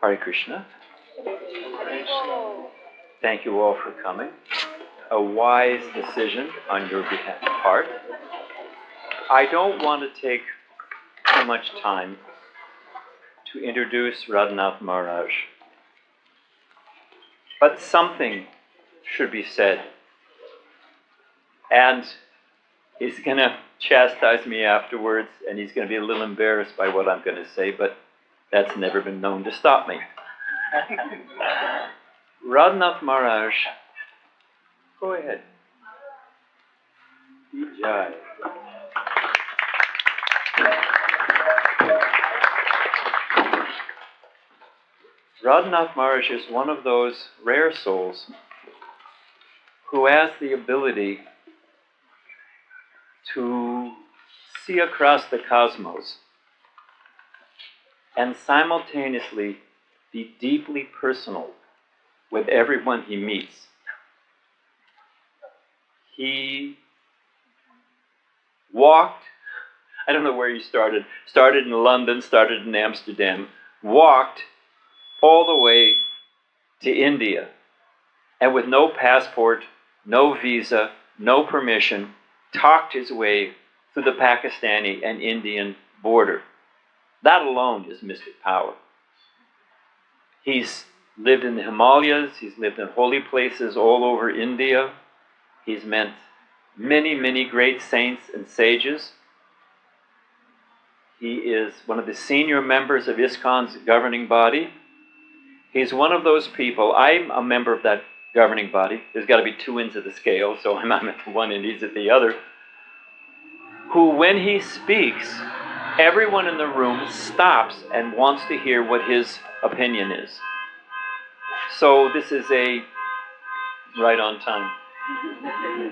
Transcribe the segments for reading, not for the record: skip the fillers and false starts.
Hare Krishna. Thank you all for coming. A wise decision on your part. I don't want to take too much time to introduce Radhanath Maharaj, but something should be said. And he's going to chastise me afterwards, and he's going to be a little embarrassed by what I'm going to say, but that's never been known to stop me. Radhanath Maharaj, go ahead. Jai. Radhanath Maharaj is one of those rare souls who has the ability to see across the cosmos and simultaneously be deeply personal with everyone he meets. He walked, I don't know where he started in London, started in Amsterdam, walked all the way to India, and with no passport, no visa, no permission, talked his way through the Pakistani and Indian border. That alone is mystic power. He's lived in the Himalayas, he's lived in holy places all over India. He's met many, many great saints and sages. He is one of the senior members of ISKCON's governing body. He's one of those people, I'm a member of that governing body. There's got to be two ends of the scale, so I'm at one end, he's at the other. Who, when he speaks, everyone in the room stops and wants to hear what his opinion is. So this is right on time.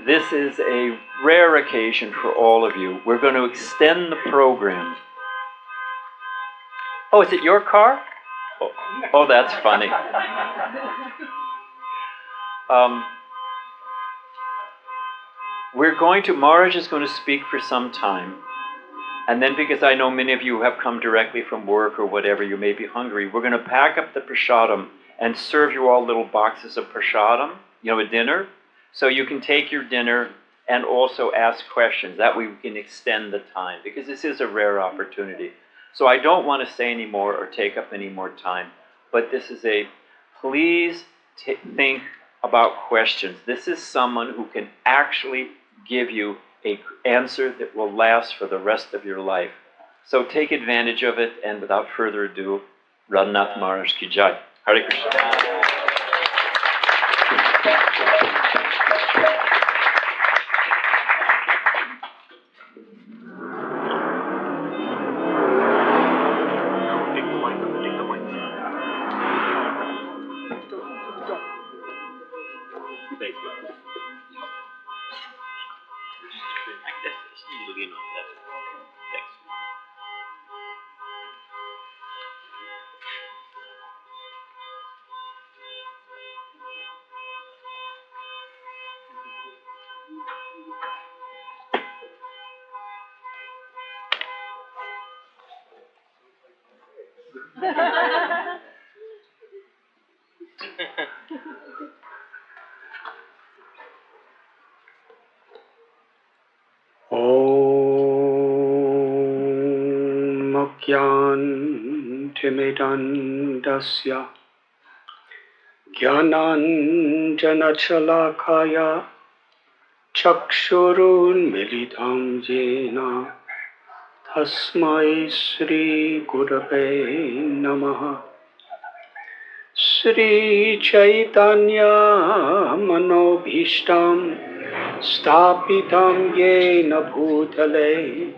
This is a rare occasion for all of you. We're going to extend the program. Oh, is it your car? Oh, that's funny. Maharaj is going to speak for some time. And then, because I know many of you have come directly from work or whatever, you may be hungry, we're going to pack up the prasadam and serve you all little boxes of prasadam, a dinner. So you can take your dinner and also ask questions. That way we can extend the time, because this is a rare opportunity. So I don't want to say any more or take up any more time. But this is please think about questions. This is someone who can actually give you an answer that will last for the rest of your life. So take advantage of it, and without further ado, Radhanath Maharaj ki jai. Hare Krishna. Timidandasya Jnananjanachalakaya Chakshurun Militam Jena Tasmai Sri Gurave Namaha. Sri Chaitanya Manobhishtam Stapitam Yena Bhutale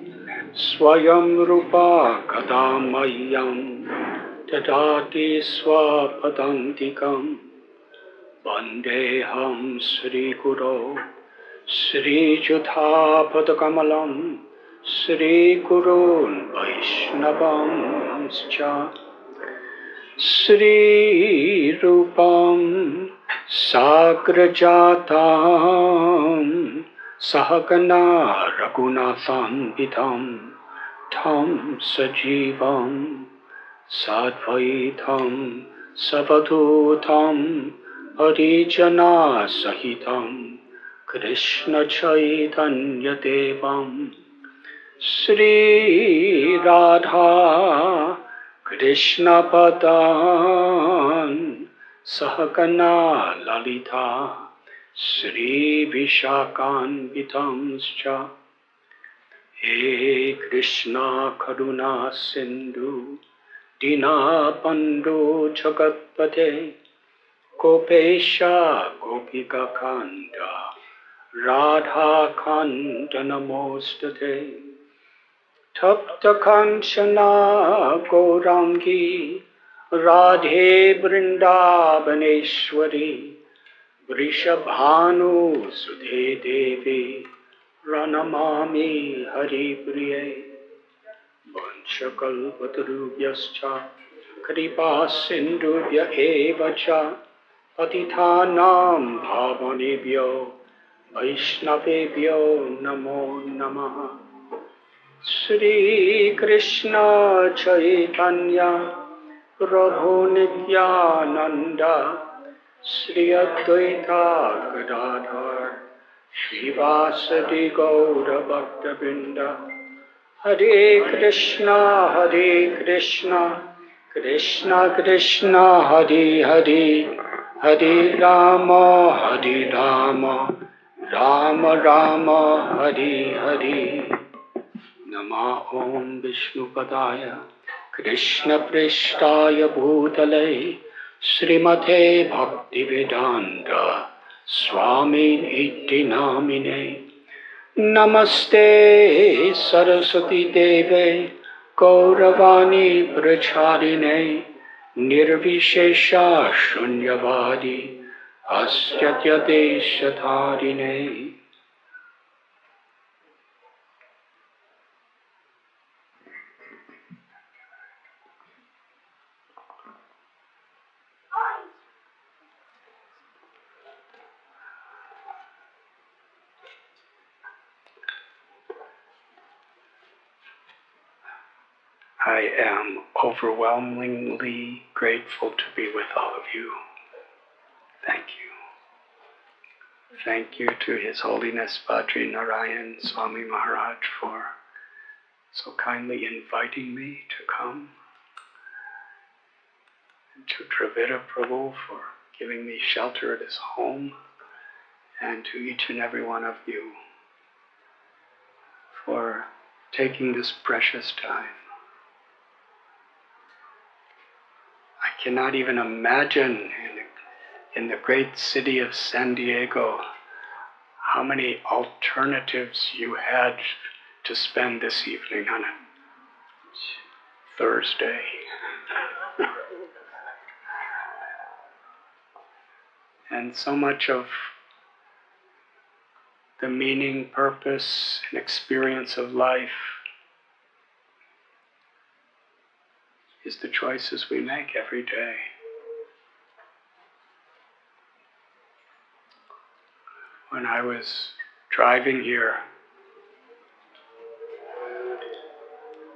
Swayam Rupa Kadamayam Tadati Swapadantikam Vandeham Sri Guru Sri Juthapadakamalam Sri Gurun Vaishnavam Scha Sri Rupam Sagrajatam Sahagana Raghunatham Vidam Tam Sajivam Sadvaitam Savadutam Harijana Sahitam Krishna Chaitanya Devam Sri Radha Krishna Padan Sahagana Lalita Sri Vishakan Vitamscha He Krishna Karuna Sindhu Dina Bandhu Jagatpate Gopesha Gopika Kanda Radha Kanda Namostate Tapta Kanchana Gaurangi Radhe Vrindavaneshwari Vrishabhanu Sudhe Devi Ranamami Hari Priye Vanchakalpatarubhyascha Kripa Sindhubhya eva cha Patithanam Bhavanebhyo Vaishnavebhyo Namo Namaha Sri Krishna Chaitanya Prabhu Nityananda Sri Advaita Gadadhar Shivasati Gaura Bhaktabinda Hare Krishna, Krishna Krishna, Hare Hare, Hare Rama, Rama Rama, Hare Hare. Nama Om Vishnu Padaya, Krishna Prishtaya Bhutale, Srimate Bhakti Vedanta, Swami Iti Namine. Namaste Saraswati Deve Gauravani Pracharine Nirvishesha Shunyavadi Astyatya Deshatharine. I am overwhelmingly grateful to be with all of you. Thank you. Thank you to His Holiness Badri Narayan Swami Maharaj for so kindly inviting me to come, and to Dravida Prabhu for giving me shelter at his home, and to each and every one of you for taking this precious time. I cannot even imagine in the great city of San Diego how many alternatives you had to spend this evening on a Thursday. And so much of the meaning, purpose, and experience of life is the choices we make every day. When I was driving here,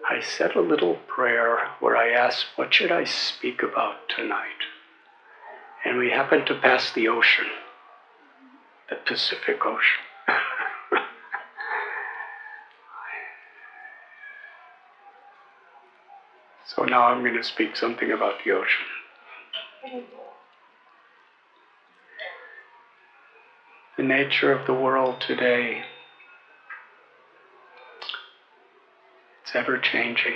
I said a little prayer where I asked, what should I speak about tonight? And we happened to pass the ocean, the Pacific Ocean. So now I'm going to speak something about the ocean. The nature of the world today, it's ever changing.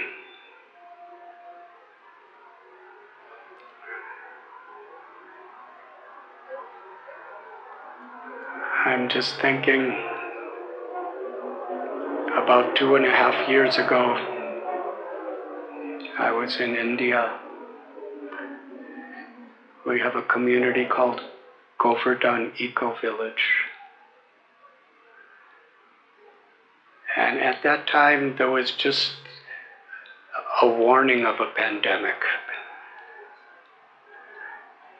I'm just thinking about 2.5 years ago, I was in India. We have a community called Govardhan Eco Village. And at that time, there was just a warning of a pandemic.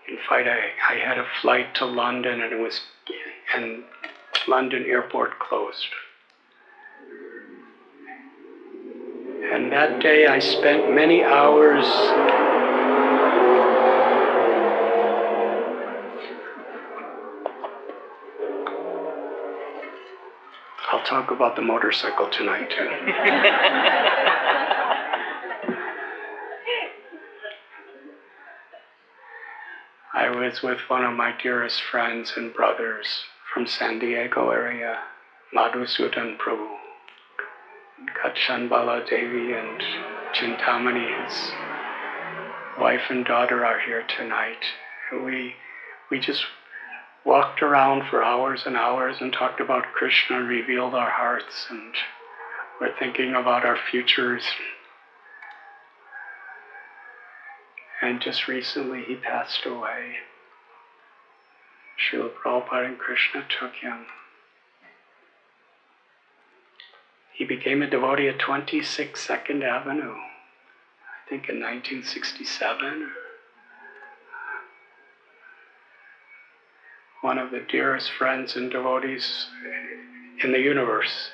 In fact, I had a flight to London, and London airport closed. And that day I spent many hours I'll talk about the motorcycle tonight too. I was with one of my dearest friends and brothers from San Diego area, Madhusudan Prabhu, Kanchanbala Devi and Chintamani, his wife and daughter, are here tonight. We just walked around for hours and hours and talked about Krishna, revealed our hearts, and we're thinking about our futures. And just recently he passed away. Srila Prabhupada and Krishna took him. He became a devotee at 26 2nd Avenue, I think in 1967. One of the dearest friends and devotees in the universe.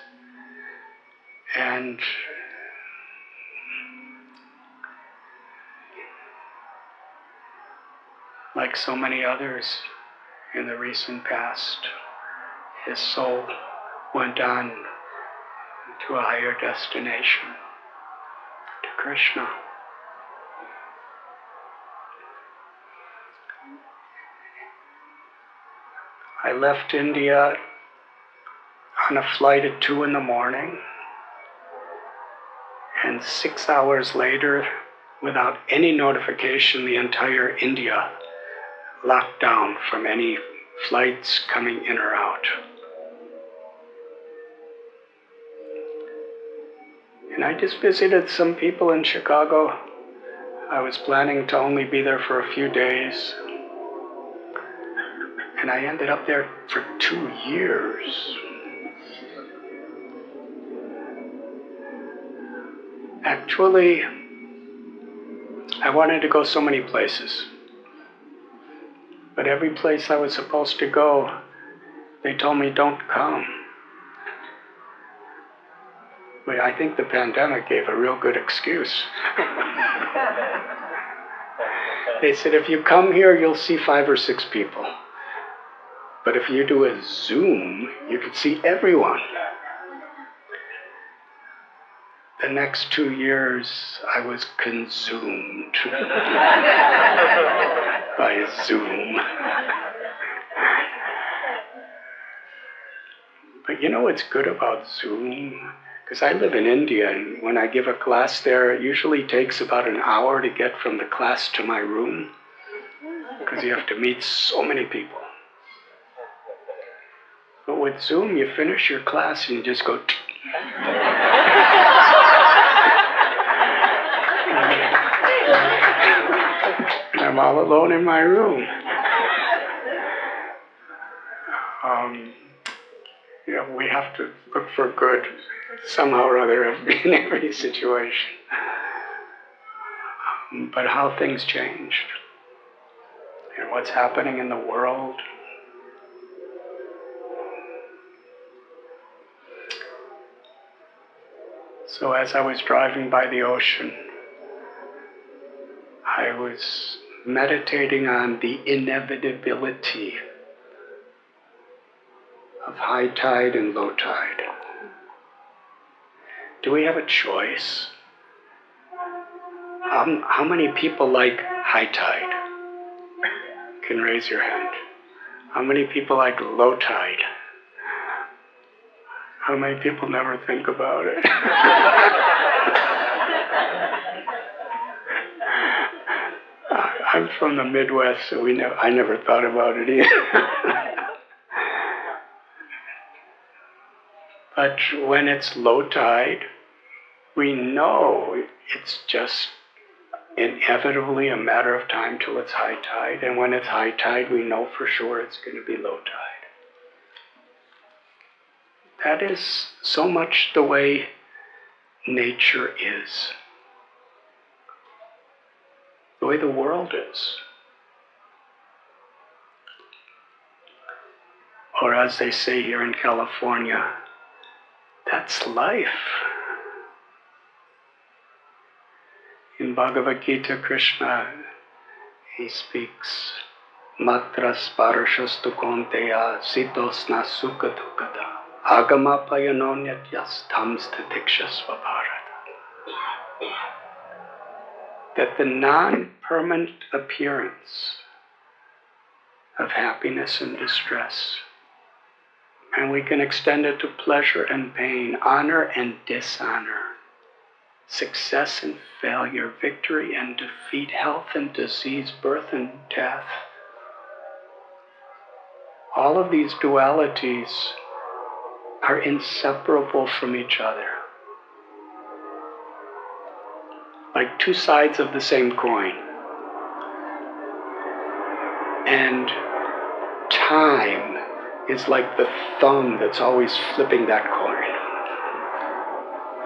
And like so many others in the recent past, his soul went on to a higher destination, to Krishna. I left India on a flight at 2 a.m, and 6 hours later, without any notification, the entire India locked down from any flights coming in or out. And I just visited some people in Chicago. I was planning to only be there for a few days. And I ended up there for 2 years. Actually, I wanted to go so many places. But every place I was supposed to go, they told me, don't come. But I think the pandemic gave a real good excuse. They said, if you come here, you'll see 5 or 6 people. But if you do a Zoom, you can see everyone. The next 2 years, I was consumed by Zoom. But you know what's good about Zoom? Because I live in India, and when I give a class there, it usually takes about an hour to get from the class to my room, because you have to meet so many people. But with Zoom, you finish your class and you just go. I'm all alone in my room. We have to look for good somehow or other in every situation. But how things changed and what's happening in the world. So as I was driving by the ocean, I was meditating on the inevitability of high tide and low tide. Do we have a choice? How many people like high tide? Can raise your hand. How many people like low tide? How many people never think about it? I'm from the Midwest, so I never thought about it either. But when it's low tide, we know it's just inevitably a matter of time till it's high tide. And when it's high tide, we know for sure it's going to be low tide. That is so much the way nature is. The way the world is. Or as they say here in California, that's life. Bhagavad Gita, Krishna, he speaks, Matra sparashastu konteya sitosna sukha dukkada agama payanonyat tamstatiksha Bharata. That the non-permanent appearance of happiness and distress, and we can extend it to pleasure and pain, honor and dishonor, success and failure, victory and defeat, health and disease, birth and death. All of these dualities are inseparable from each other. Like two sides of the same coin. And time is like the thumb that's always flipping that coin.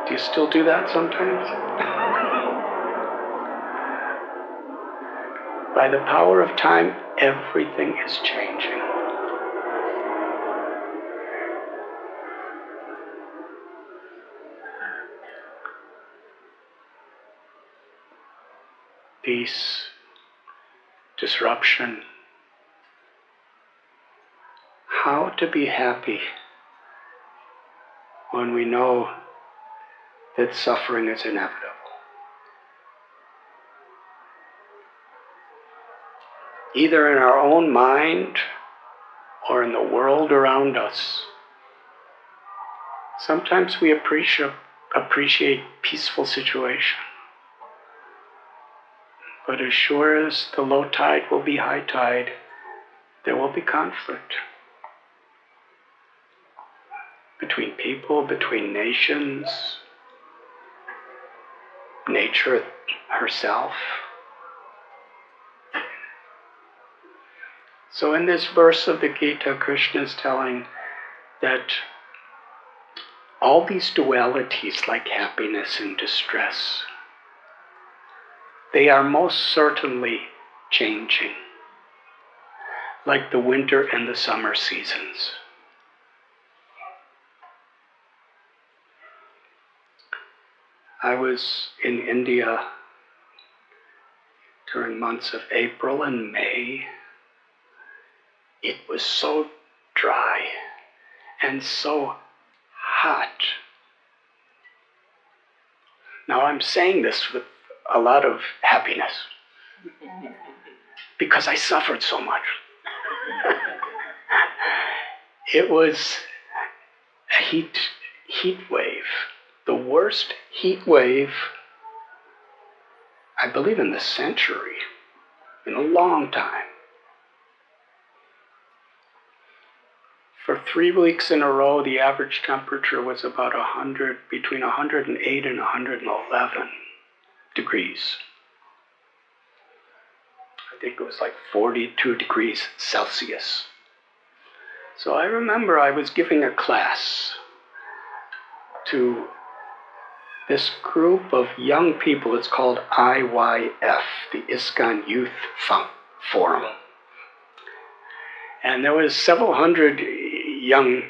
Do you still do that sometimes? By the power of time, everything is changing. Peace, disruption. How to be happy when we know that suffering is inevitable. Either in our own mind or in the world around us. Sometimes we appreciate peaceful situation. But as sure as the low tide will be high tide, there will be conflict. Between people, between nations, nature herself. So in this verse of the Gita, Krishna is telling that all these dualities like happiness and distress, they are most certainly changing, like the winter and the summer seasons. I was in India during months of April and May. It was so dry and so hot. Now I'm saying this with a lot of happiness because I suffered so much. It was a heat wave, the worst heat wave, I believe, in the century, in a long time. For 3 weeks in a row, the average temperature was about between 108 and 111 degrees. I think it was like 42 degrees Celsius. So I remember I was giving a class to this group of young people. It's called IYF, the ISKCON Youth Forum. And there was several hundred young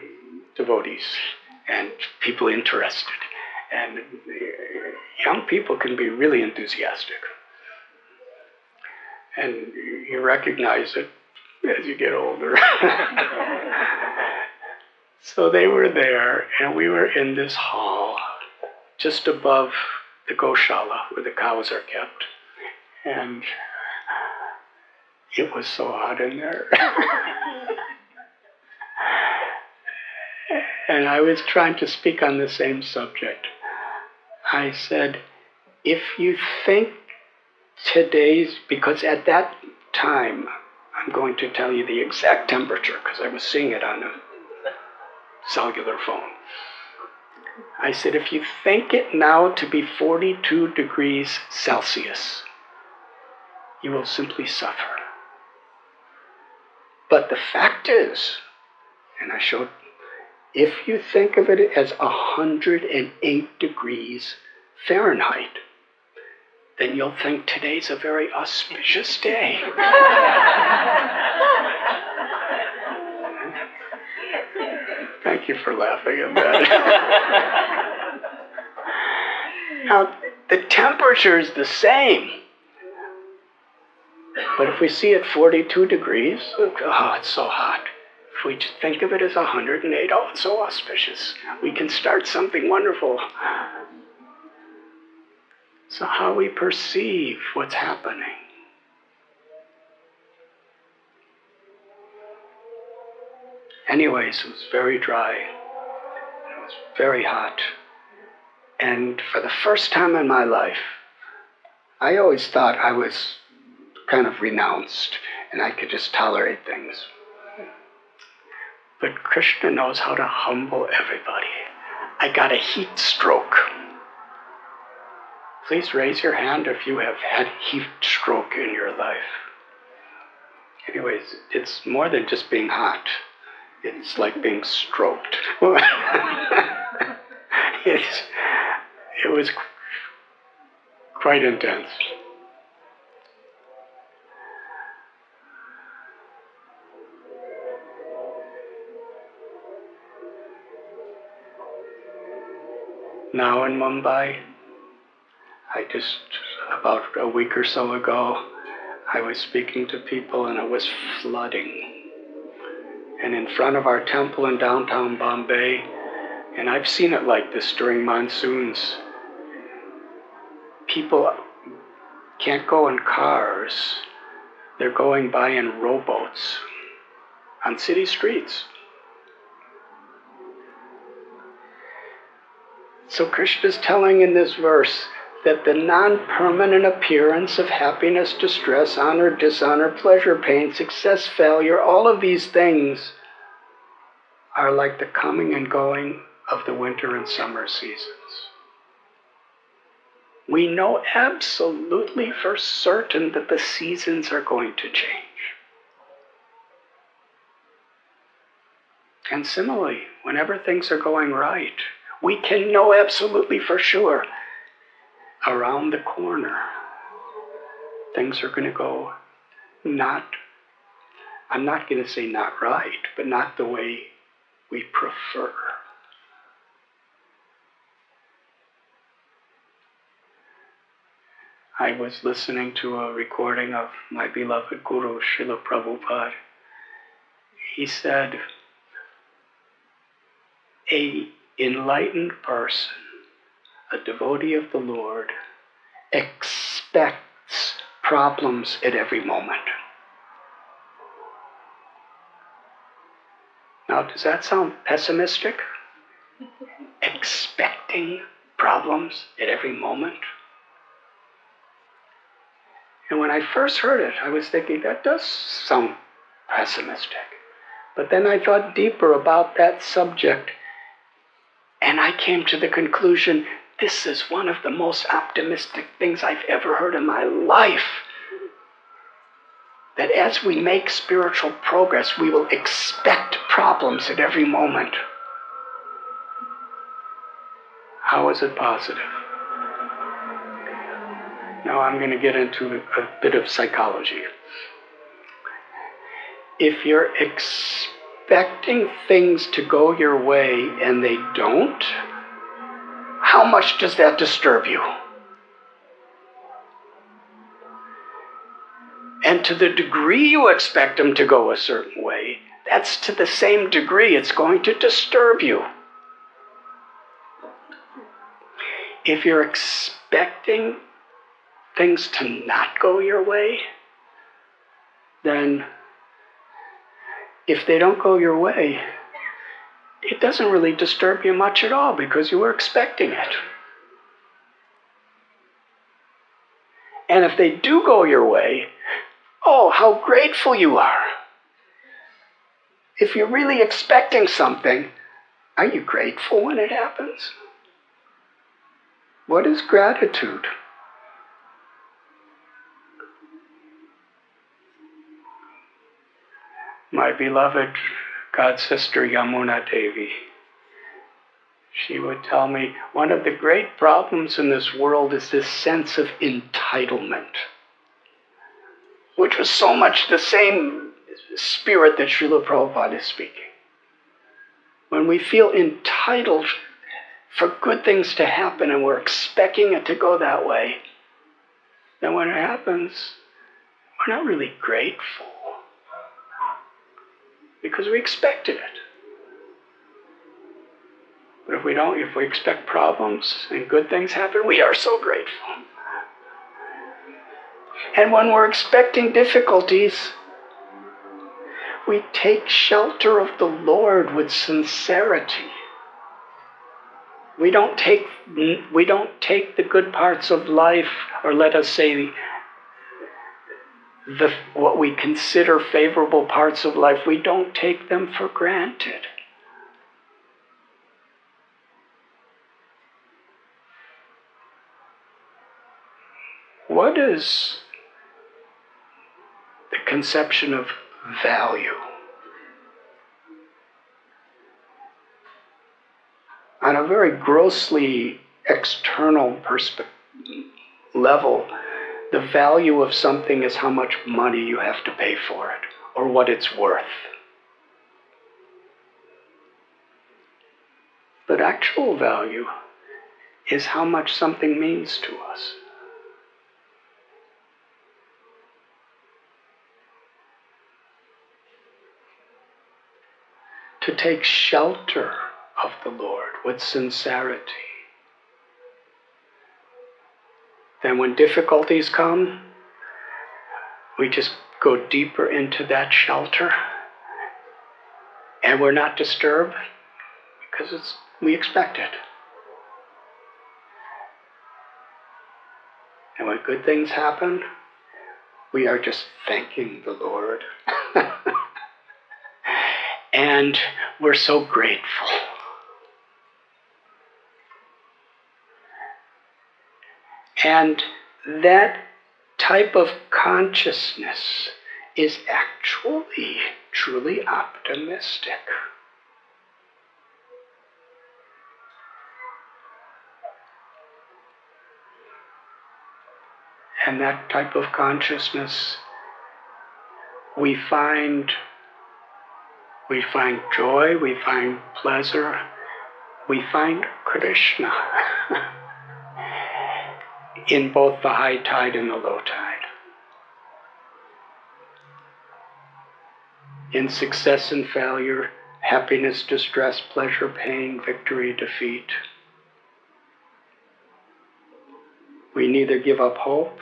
devotees and people interested. And young people can be really enthusiastic. And you recognize it as you get older. So they were there, and we were in this hall just above the Goshala where the cows are kept. And it was so hot in there. And I was trying to speak on the same subject. I said, if you think because at that time, I'm going to tell you the exact temperature because I was seeing it on a cellular phone. I said, if you think it now to be 42 degrees Celsius, you will simply suffer. But the fact is, and I showed, if you think of it as 108 degrees Fahrenheit, then you'll think today's a very auspicious day. Thank you for laughing at that. Now, the temperature is the same. But if we see it 42 degrees, oh, it's so hot. If we just think of it as 108, oh, it's so auspicious. We can start something wonderful. So how we perceive what's happening. Anyways, it was very dry. It was very hot. And for the first time in my life, I always thought I was kind of renounced and I could just tolerate things. But Krishna knows how to humble everybody. I got a heat stroke. Please raise your hand if you have had heat stroke in your life. Anyways, it's more than just being hot. It's like being stroked. It was quite intense. Now in Mumbai, about a week or so ago, I was speaking to people and it was flooding. And in front of our temple in downtown Bombay, and I've seen it like this during monsoons, people can't go in cars. They're going by in rowboats on city streets. So Krishna's telling in this verse that the non-permanent appearance of happiness, distress, honor, dishonor, pleasure, pain, success, failure, all of these things are like the coming and going of the winter and summer seasons. We know absolutely for certain that the seasons are going to change. And similarly, whenever things are going right, we can know absolutely for sure around the corner, things are going to go I'm not going to say not right, but not the way we prefer. I was listening to a recording of my beloved Guru, Srila Prabhupada. He said, a enlightened person, a devotee of the Lord, expects problems at every moment. Now, does that sound pessimistic? Expecting problems at every moment? And when I first heard it, I was thinking, that does sound pessimistic. But then I thought deeper about that subject, and I came to the conclusion, this is one of the most optimistic things I've ever heard in my life. That as we make spiritual progress, we will expect problems at every moment. How is it positive? Now I'm going to get into a bit of psychology. If you're expecting things to go your way and they don't, how much does that disturb you? And to the degree you expect them to go a certain way, that's to the same degree it's going to disturb you. If you're expecting things to not go your way, then if they don't go your way, it doesn't really disturb you much at all because you were expecting it. And if they do go your way, oh, how grateful you are. If you're really expecting something, are you grateful when it happens? What is gratitude? My beloved God sister Yamuna Devi, she would tell me, one of the great problems in this world is this sense of entitlement, which was so much the same spirit that Srila Prabhupada is speaking. When we feel entitled for good things to happen and we're expecting it to go that way, then when it happens, we're not really grateful because we expected it. But if we expect problems and good things happen, we are so grateful. And when we're expecting difficulties, we take shelter of the Lord with sincerity. We don't take the good parts of life, or let us say what we consider favorable parts of life, we don't take them for granted. What is the conception of value? On a very grossly external level, the value of something is how much money you have to pay for it, or what it's worth. But actual value is how much something means to us. To take shelter of the Lord with sincerity. Then when difficulties come, we just go deeper into that shelter and we're not disturbed because we expect it. And when good things happen, we are just thanking the Lord. And we're so grateful. And that type of consciousness is actually truly optimistic. And that type of consciousness, we find joy, we find pleasure, we find Krishna in both the high tide and the low tide. In success and failure, happiness, distress, pleasure, pain, victory, defeat. We neither give up hope,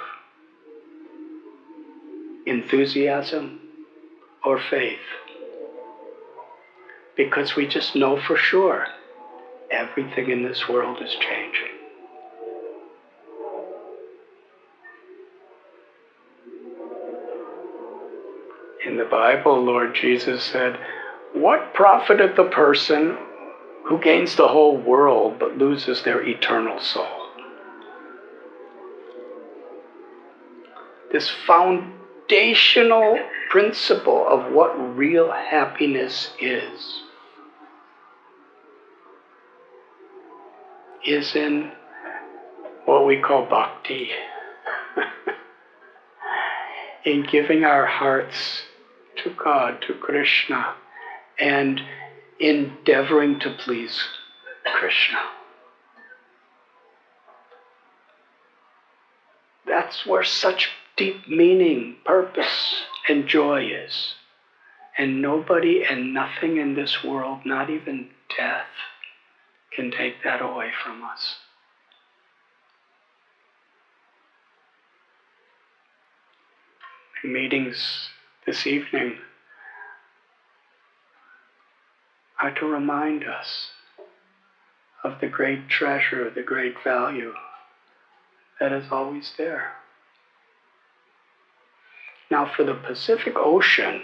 enthusiasm, or faith, because we just know for sure everything in this world is changing. In the Bible, Lord Jesus said, "What profiteth the person who gains the whole world but loses their eternal soul?" This foundational principle of what real happiness is in what we call Bhakti, in giving our hearts to God, to Krishna, and endeavoring to please Krishna. That's where such deep meaning, purpose, and joy is. And nobody and nothing in this world, not even death, can take that away from us. Meetings this evening are to remind us of the great treasure, the great value that is always there. Now, for the Pacific Ocean,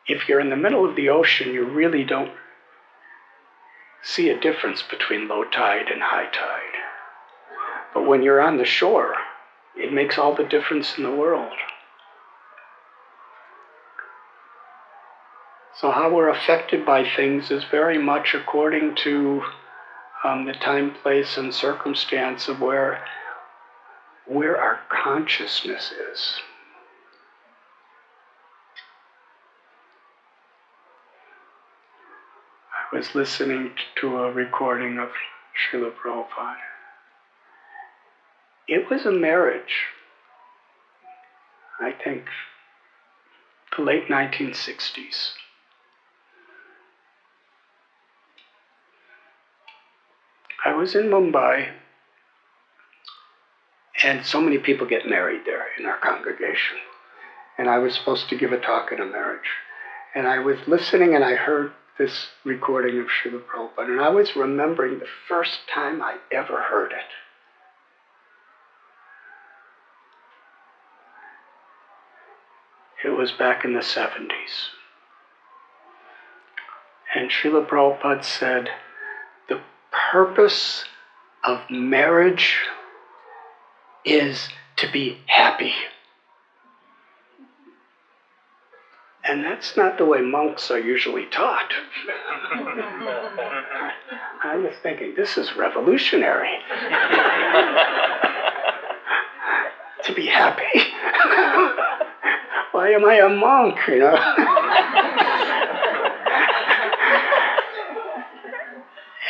if you're in the middle of the ocean, you really don't see a difference between low tide and high tide. But when you're on the shore, it makes all the difference in the world. So how we're affected by things is very much according to the time, place, and circumstance of where our consciousness is. I was listening to a recording of Srila Prabhupada. It was a marriage, I think, the late 1960s. I was in Mumbai, and so many people get married there in our congregation. And I was supposed to give a talk at a marriage. And I was listening, and I heard this recording of Srila Prabhupada, and I was remembering the first time I ever heard it. It was back in the 70s. And Srila Prabhupada said, the purpose of marriage is to be happy. And that's not the way monks are usually taught. I was thinking, this is revolutionary. To be happy. Why am I a monk, you know?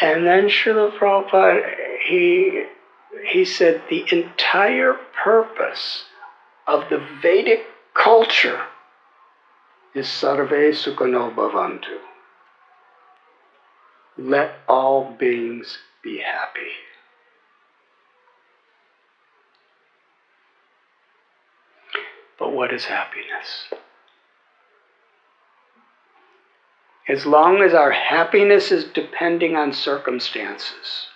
And then Srila Prabhupada, he said the entire purpose of the Vedic culture is sarve sukano bhavantu. Let all beings be happy. But what is happiness? As long as our happiness is depending on circumstances,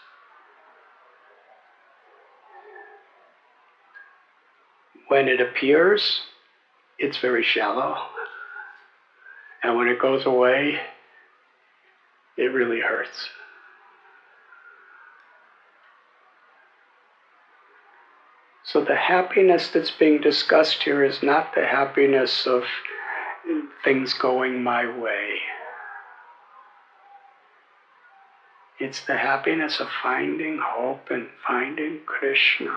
when it appears, it's very shallow. And when it goes away, it really hurts. So the happiness that's being discussed here is not the happiness of things going my way. It's the happiness of finding hope and finding Krishna.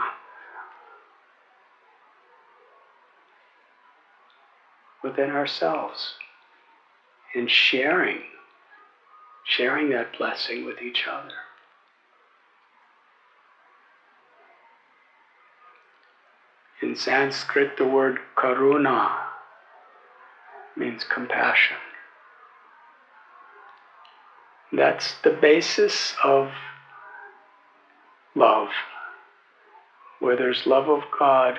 Within ourselves. And sharing that blessing with each other. In Sanskrit, the word karuna means compassion. That's the basis of love. Where there's love of God,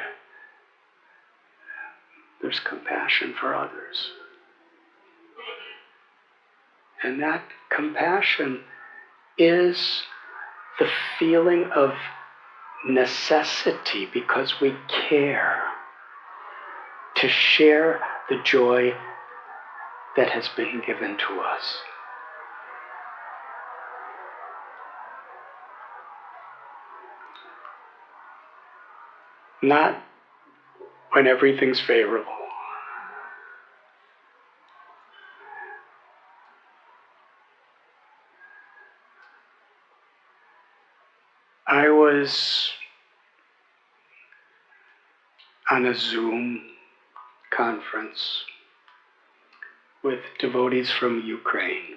there's compassion for others. And that compassion is the feeling of necessity because we care to share the joy that has been given to us. Not when everything's favorable. I was on a Zoom conference with devotees from Ukraine.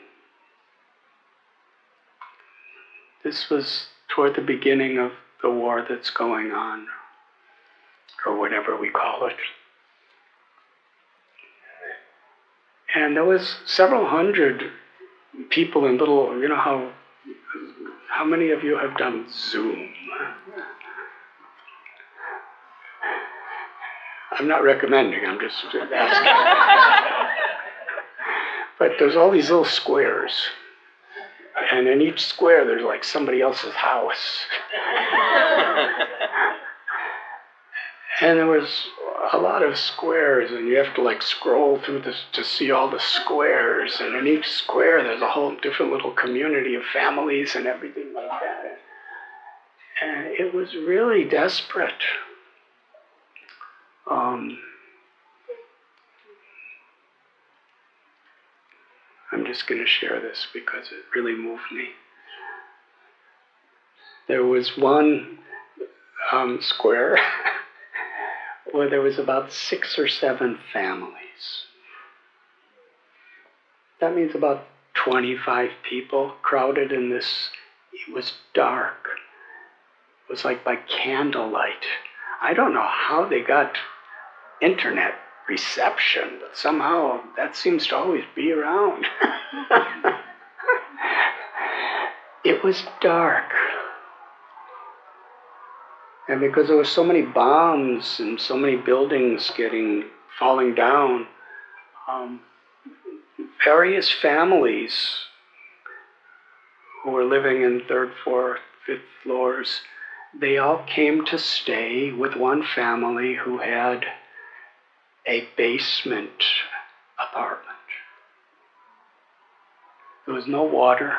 This was toward the beginning of the war that's going on, or whatever we call it. And there was several hundred people in little, you know how many of you have done Zoom? I'm not recommending, I'm just asking. But there's all these little squares. And in each square there's like somebody else's house. And there was a lot of squares, and you have to like scroll through this to see all the squares. And in each square there's a whole different little community of families and everything like that. And it was really desperate. I'm just going to share this because it really moved me. There was one square where there was about 6 or 7 families. That means about 25 people crowded in this. It was dark. It was like by candlelight. I don't know how they got internet reception, but somehow that seems to always be around. It was dark. And because there were so many bombs and so many buildings falling down, various families who were living in 3rd, 4th, 5th floors, they all came to stay with one family who had a basement apartment. There was no water.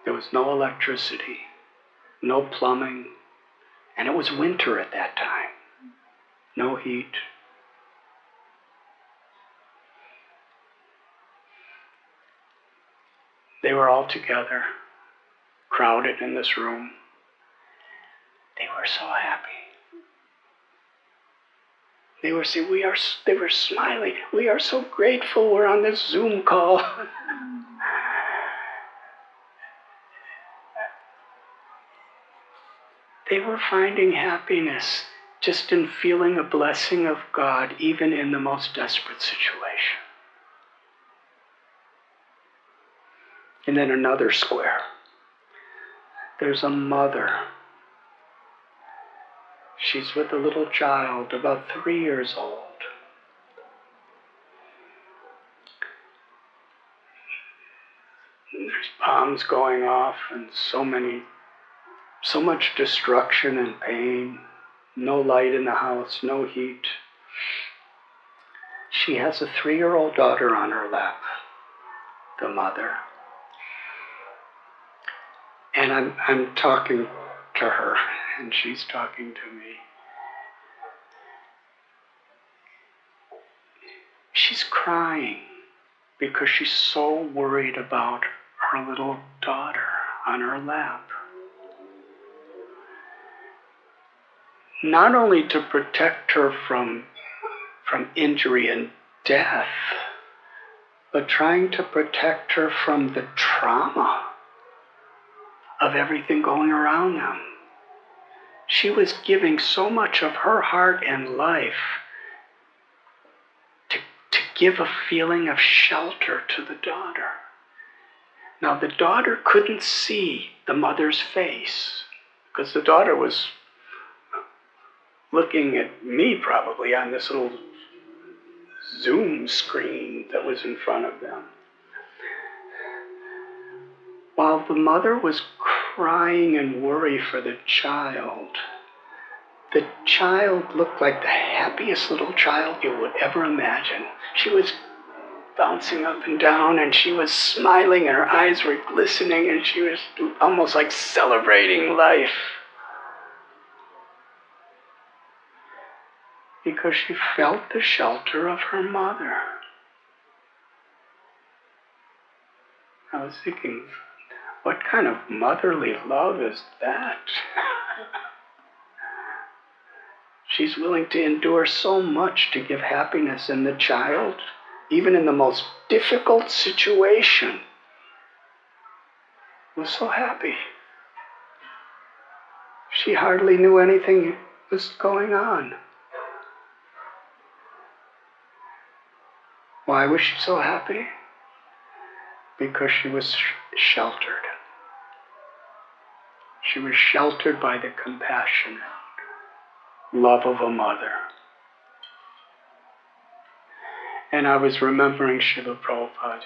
There was no electricity, no plumbing, and it was winter at that time. No heat. They were all together, crowded in this room. They were so happy. They were smiling. We are so grateful we're on this Zoom call. They were finding happiness just in feeling a blessing of God, even in the most desperate situation. And then another square. There's a mother. She's with a little child, about 3 years old. And there's bombs going off and so much destruction and pain. No light in the house, no heat. She has a 3-year-old daughter on her lap, the mother. And I'm talking to her, and she's talking to me. She's crying because she's so worried about her little daughter on her lap. Not only to protect her from injury and death, but trying to protect her from the trauma of everything going around them. She was giving so much of her heart and life to give a feeling of shelter to the daughter. Now, the daughter couldn't see the mother's face because the daughter was looking at me probably on this little Zoom screen that was in front of them. While the mother was crying in worry for the child looked like the happiest little child you would ever imagine. She was bouncing up and down, and she was smiling, and her eyes were glistening, and she was almost like celebrating life. Because she felt the shelter of her mother. I was thinking, what kind of motherly love is that? She's willing to endure so much to give happiness, and the child, even in the most difficult situation, was so happy. She hardly knew anything was going on. Why was she so happy? Because she was sheltered. She was sheltered by the compassionate love of a mother. And I was remembering Srila Prabhupada.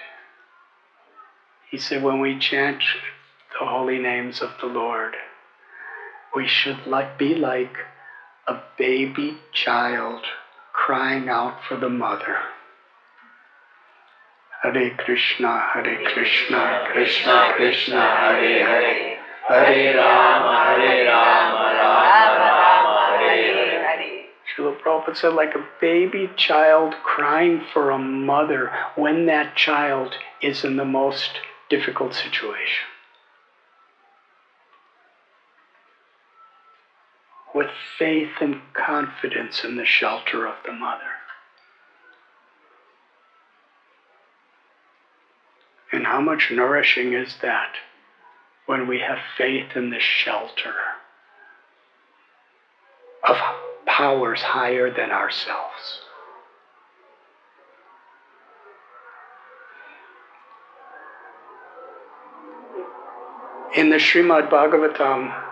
He said, when we chant the holy names of the Lord, we should be like a baby child crying out for the mother. Hare Krishna, Krishna Krishna, Hare Hare, Hare Rama, Rama Rama, Hare Hare. Srila Prabhupada said, like a baby child crying for a mother when that child is in the most difficult situation. With faith and confidence in the shelter of the mother. And how much nourishing is that when we have faith in the shelter of powers higher than ourselves. In the Srimad Bhagavatam,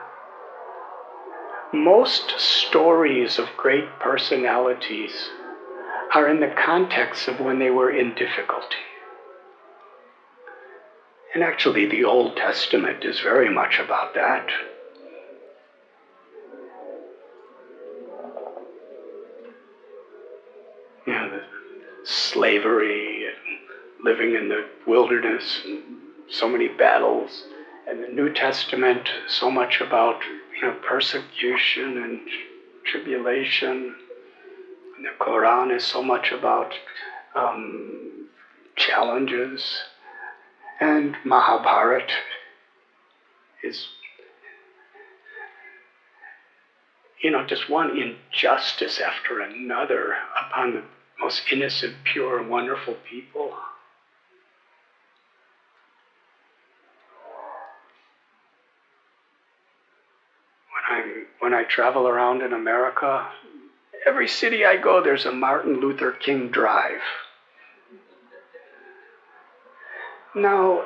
most stories of great personalities are in the context of when they were in difficulty. And actually, the Old Testament is very much about that. You know, the slavery and living in the wilderness, and so many battles. And the New Testament, so much about persecution and tribulation. And the Quran is so much about challenges. And Mahabharata is, just one injustice after another upon the most innocent, pure, and wonderful people. When I travel around in America, every city I go, there's a Martin Luther King Drive. Now,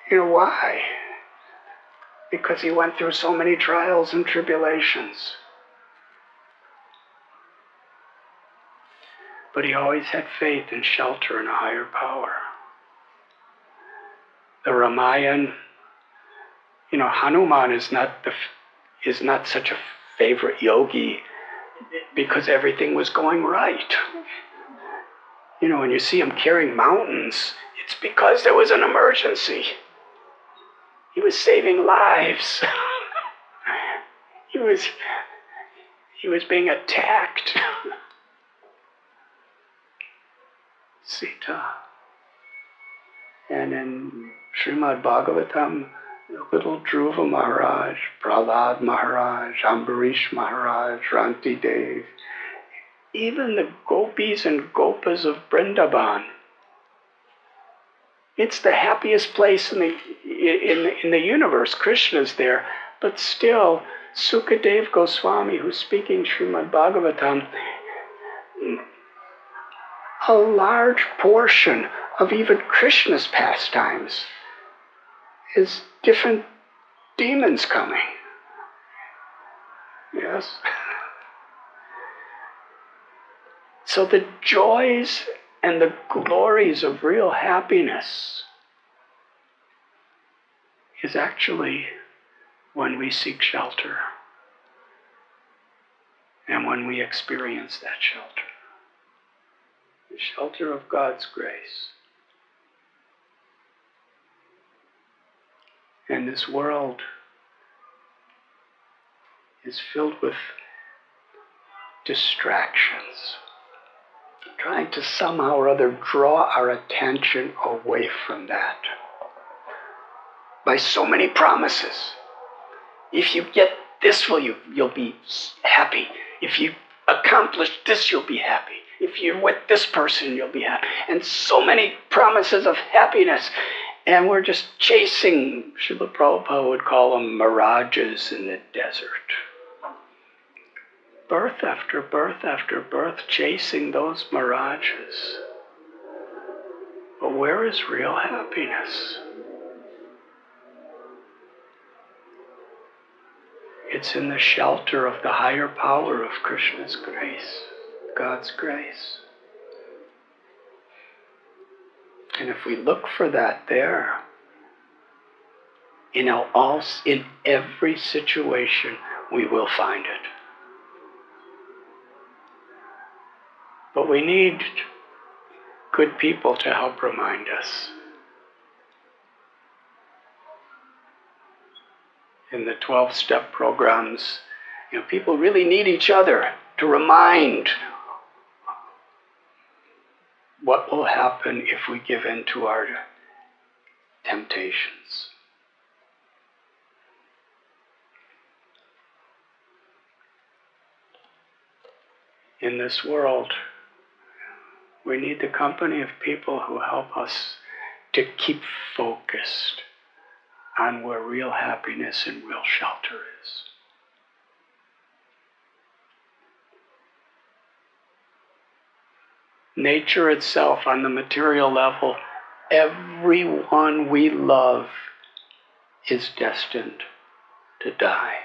why? Because he went through so many trials and tribulations. But he always had faith and shelter in a higher power. The Ramayana, Hanuman is not such a favorite yogi because everything was going right. When you see him carrying mountains, it's because there was an emergency. He was saving lives. He was being attacked. Sita. And in Srimad Bhagavatam, little Dhruva Maharaj, Prahlad Maharaj, Ambarish Maharaj, Ranti Dev, even the gopis and gopas of Vrindavan. It's the happiest place in the universe. Krishna's there, but still, Sukadev Goswami, who's speaking Srimad Bhagavatam, a large portion of even Krishna's pastimes is different demons coming. Yes? So the joys and the glories of real happiness is actually when we seek shelter and when we experience that shelter. The shelter of God's grace. And this world is filled with distractions, trying to somehow or other draw our attention away from that by so many promises. If you get this, you'll be happy. If you accomplish this, you'll be happy. If you're with this person, you'll be happy. And so many promises of happiness. And we're just chasing, Srila Prabhupada would call them mirages in the desert. Birth after birth after birth, chasing those mirages. But where is real happiness? It's in the shelter of the higher power of Krishna's grace, God's grace. And if we look for that there, in every situation, we will find it. But we need good people to help remind us. In the 12-step programs, people really need each other to remind what will happen if we give in to our temptations. In this world, we need the company of people who help us to keep focused on where real happiness and real shelter is. Nature itself, on the material level, everyone we love is destined to die.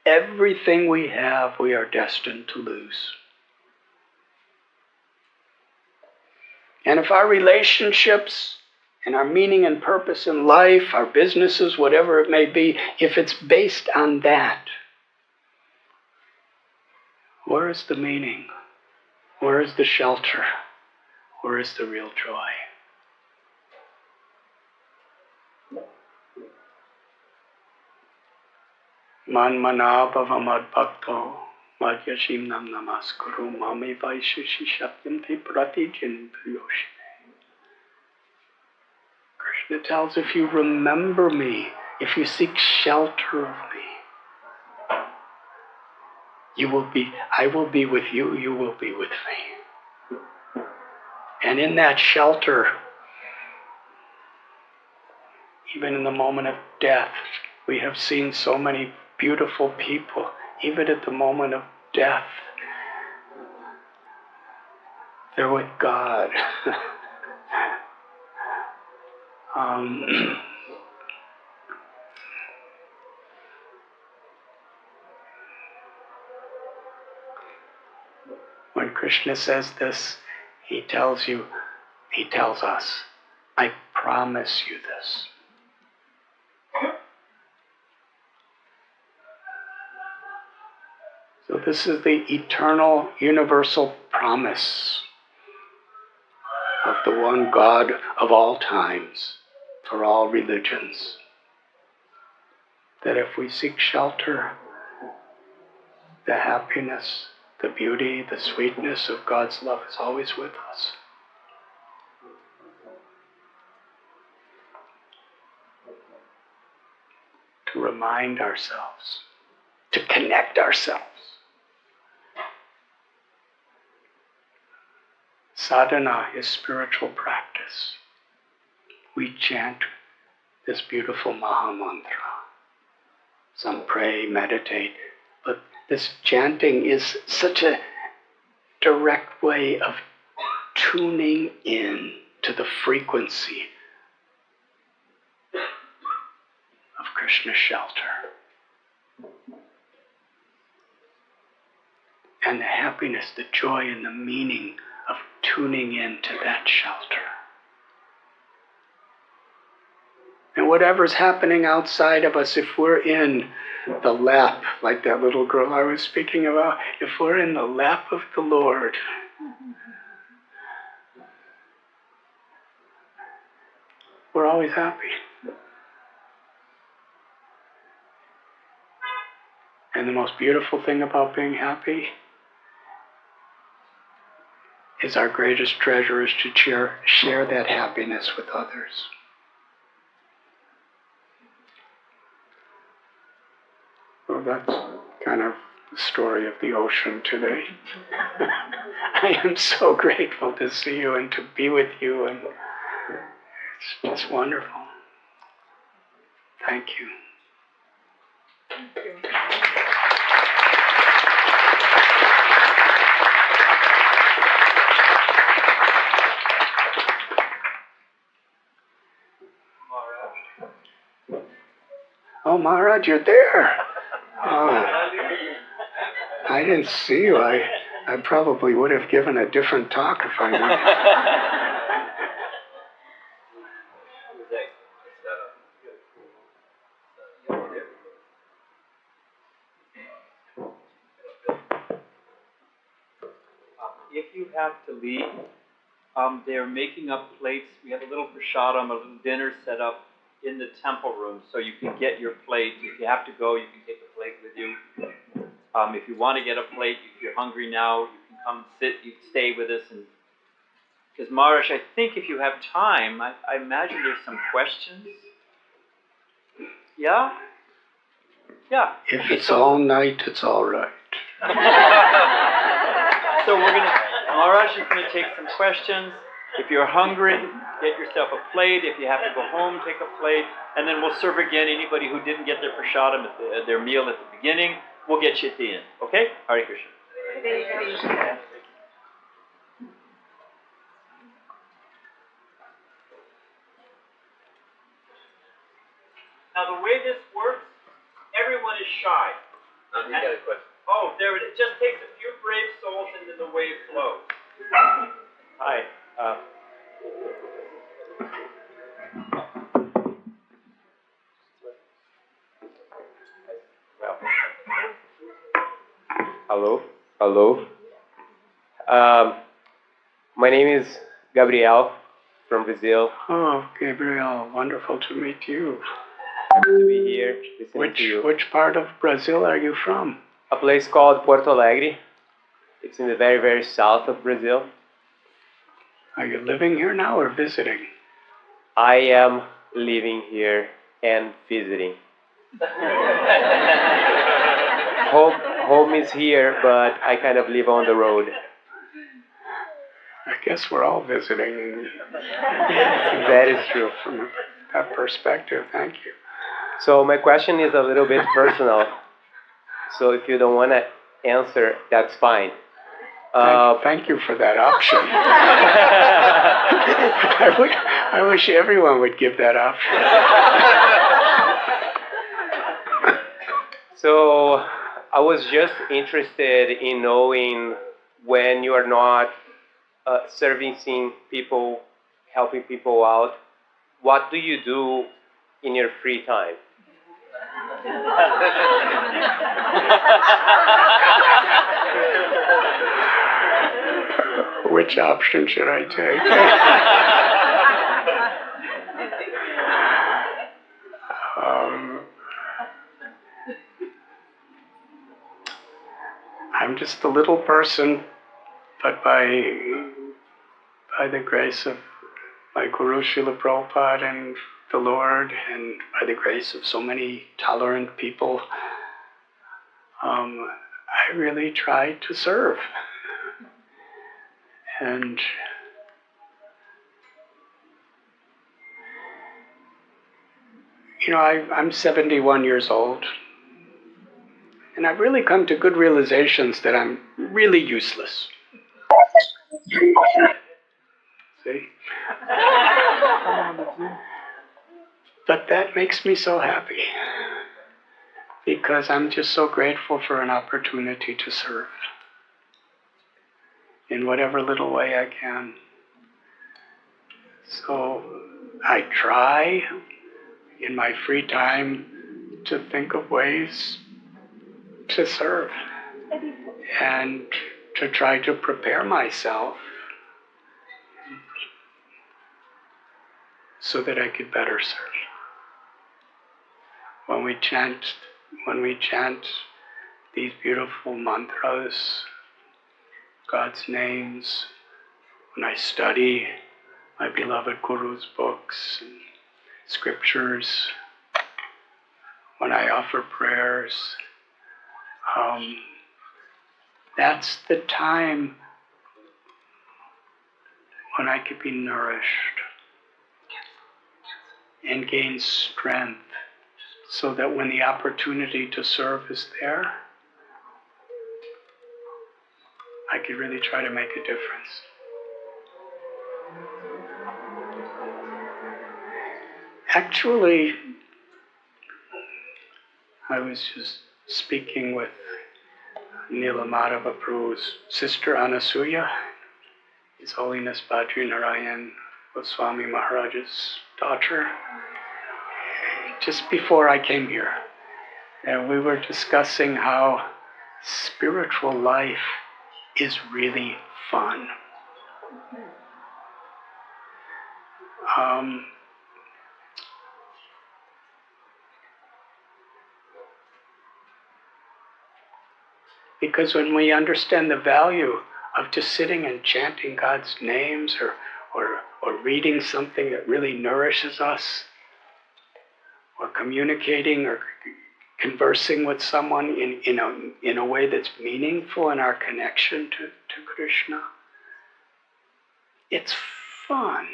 Everything we have, we are destined to lose. And if our relationships and our meaning and purpose in life, our businesses, whatever it may be, if it's based on that, where is the meaning? Where is the shelter? Where is the real joy? Man manabhava mad bhakto mad yashim nam namaskuru mami vaishishi shatyam te pratijin priyoshine. Krishna tells, if you remember me, if you seek shelter of me, I will be with you, you will be with me. And in that shelter, even in the moment of death, we have seen so many beautiful people, even at the moment of death, they're with God. When Krishna says this, he tells us, I promise you this. So this is the eternal, universal promise of the one God of all times, for all religions. That if we seek shelter, the happiness, the beauty, the sweetness of God's love is always with us. To remind ourselves, to connect ourselves. Sadhana is spiritual practice. We chant this beautiful Maha Mantra. Some pray, meditate, but this chanting is such a direct way of tuning in to the frequency of Krishna's shelter. And the happiness, the joy, and the meaning of tuning into that shelter. And whatever's happening outside of us, if we're in the lap, like that little girl I was speaking about, if we're in the lap of the Lord, we're always happy. And the most beautiful thing about being happy is our greatest treasure is to share that happiness with others. Well, that's kind of the story of the ocean today. I am so grateful to see you and to be with you, and it's just wonderful. Thank you. Thank you. Oh, Maharaj, you're there. Oh, I didn't see you. I probably would have given a different talk if I knew. If you have to leave, they're making up plates. We have a little prasadam, a little dinner set up in the temple room, so you can get your plate. If you have to go, you can take a plate with you. If you want to get a plate, if you're hungry now, you can come sit, you can stay with us. And because Maharaj, I think if you have time, I imagine there's some questions. Yeah? Yeah. If it's all night, it's all right. So Maharaj is going to take some questions, If you're hungry, get yourself a plate. If you have to go home, take a plate. And then we'll serve again anybody who didn't get their prasadam, their meal at the beginning. We'll get you at the end. Okay? Hare Krishna. Now the way this works, everyone is shy. You got a question. Oh, there it is. Just takes a few brave souls and then the wave flows. Hi. Hello. Hello. My name is Gabriel from Brazil. Oh, Gabriel, wonderful to meet you. Happy to be here listening to you. Which part of Brazil are you from? A place called Porto Alegre. It's in the very, very south of Brazil. Are you living here now or visiting? I am living here and visiting. Home is here, but I kind of live on the road. I guess we're all visiting. That is true. From that perspective, thank you. So my question is a little bit personal. So if you don't want to answer, that's fine. Thank you for that option. I wish everyone would give that option. So I was just interested in knowing when you are not servicing people, helping people out, what do you do in your free time? Which option should I take? I'm just a little person, but by the grace of my Guru Srila Prabhupada and the Lord, and by the grace of so many tolerant people, I really try to serve. And I'm 71 years old, and I've really come to good realizations that I'm really useless. See? But that makes me so happy, because I'm just so grateful for an opportunity to serve in whatever little way I can. So I try in my free time to think of ways to serve and to try to prepare myself so that I could better serve. When we chant these beautiful mantras, God's names, when I study my beloved Guru's books and scriptures, when I offer prayers, that's the time when I could be nourished and gain strength, so that when the opportunity to serve is there, I could really try to make a difference. Actually, I was just speaking with Nilamadava Prabhu's sister Anasuya, His Holiness Bhadri Narayan Swami Maharaj's daughter, just before I came here. And we were discussing how spiritual life is really fun. Because when we understand the value of just sitting and chanting God's names, or reading something that really nourishes us, or communicating or conversing with someone in a way that's meaningful in our connection to Krishna, it's fun.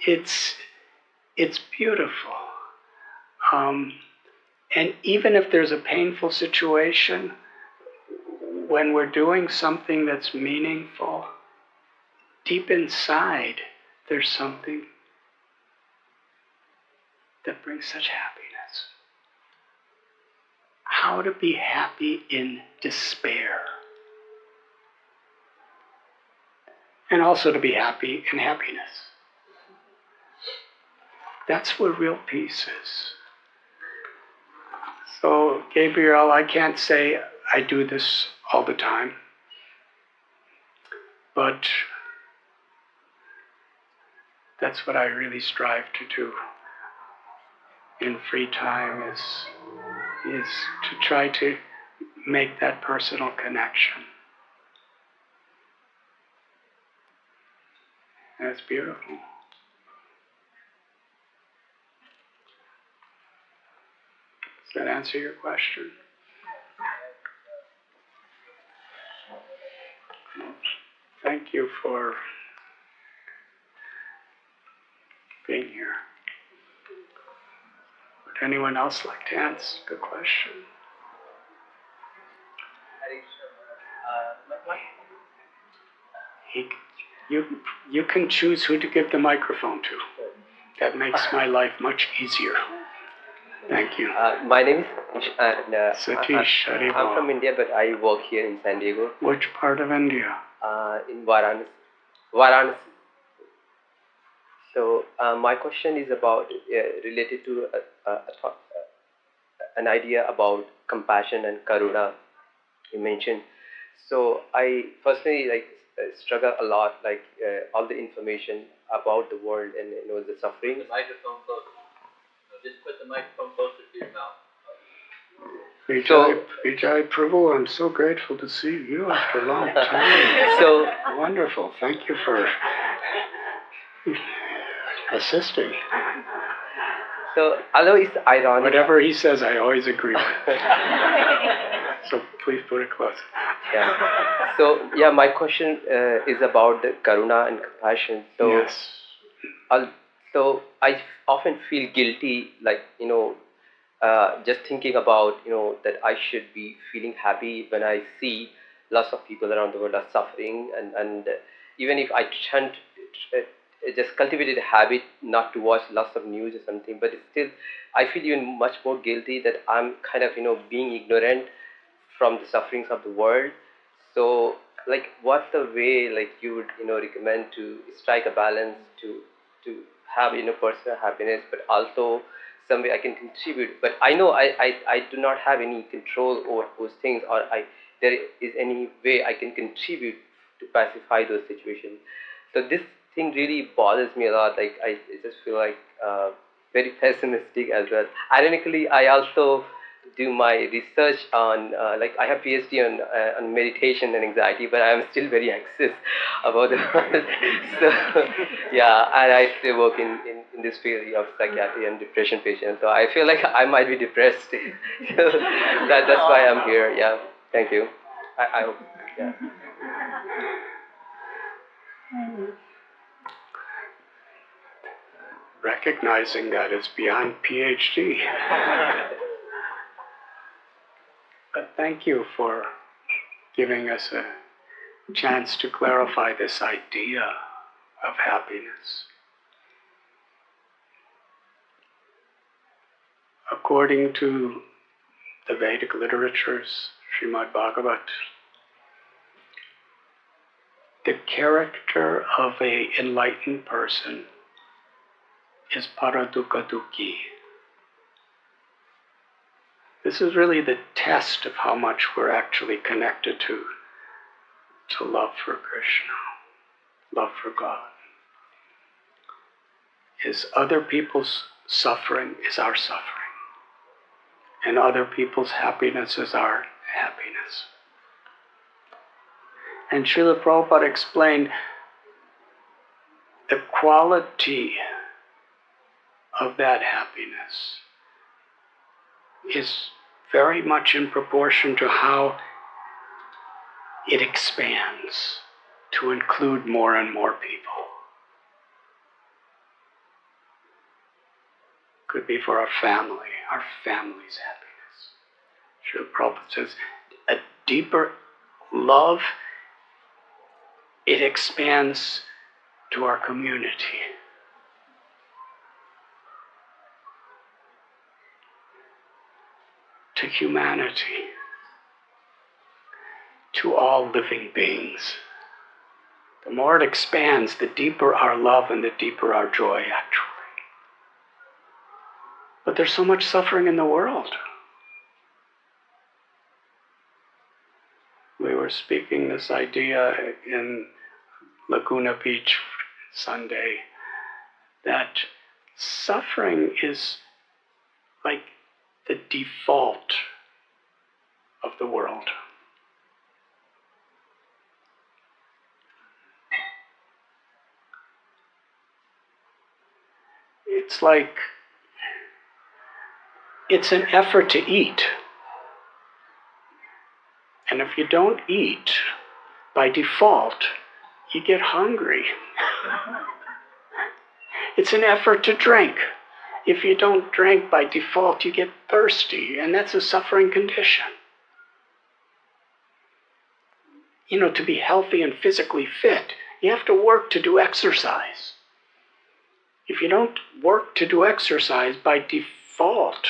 It's beautiful. And even if there's a painful situation, when we're doing something that's meaningful, deep inside, there's something that brings such happiness. How to be happy in despair. And also to be happy in happiness. That's where real peace is. So, Gabriel, I can't say I do this all the time, but that's what I really strive to do in free time is to try to make that personal connection. And it's beautiful. Does that answer your question? Thank you for being here. Would anyone else like to ask a question? You can choose who to give the microphone to. That makes my life much easier. Thank you. My name is Satish, and Satish, I'm from India, but I work here in San Diego. Which part of India? In Varanasi. So my question is about related to an idea about compassion and karuna you mentioned. So I personally struggle a lot, all the information about the world and the suffering. The microphone closer. No, just put the microphone closer to your mouth. Vijay Prabhu, I'm so grateful to see you after a long time. So wonderful. Thank you for assisting. So although it's ironic, whatever he says, I always agree with. So please put it close. Yeah. So yeah, my question is about the karuna and compassion. So yes. So I often feel guilty, just thinking about that I should be feeling happy when I see lots of people around the world are suffering, and even if I just cultivated a habit not to watch lots of news or something, but still I feel even much more guilty that I'm kind of being ignorant from the sufferings of the world. So what's the way you would recommend to strike a balance to have personal happiness, but also some way I can contribute. But I know I do not have any control over those things, or there is any way I can contribute to pacify those situations. So this thing really bothers me a lot. I just feel very pessimistic as well. Ironically, I also do my research on I have PhD on meditation and anxiety, but I am still very anxious about the world. So yeah, and I still work in this field of psychiatry and depression patients. So I feel like I might be depressed. So that's why I'm here. Yeah, thank you. I hope. Yeah. Recognizing that is beyond PhD. But thank you for giving us a chance to clarify this idea of happiness. According to the Vedic literatures, Srimad Bhagavat, the character of an enlightened person is paradukha dukhi. This is really the test of how much we're actually connected to love for Krishna, love for God. Is other people's suffering is our suffering, and other people's happiness is our happiness. And Srila Prabhupada explained the quality of that happiness is very much in proportion to how it expands. to include more and more people. Could be for our family's happiness. Srila Prabhupada says, a deeper love, it expands to our community. To humanity. To all living beings. The more it expands, the deeper our love and the deeper our joy, actually. But there's so much suffering in the world. We were speaking this idea in Laguna Beach Sunday, that suffering is like the default of the world. It's like, it's an effort to eat. And if you don't eat, by default, you get hungry. It's an effort to drink. If you don't drink, by default, you get thirsty, and that's a suffering condition. To be healthy and physically fit, you have to work to do exercise. If you don't work to do exercise, by default,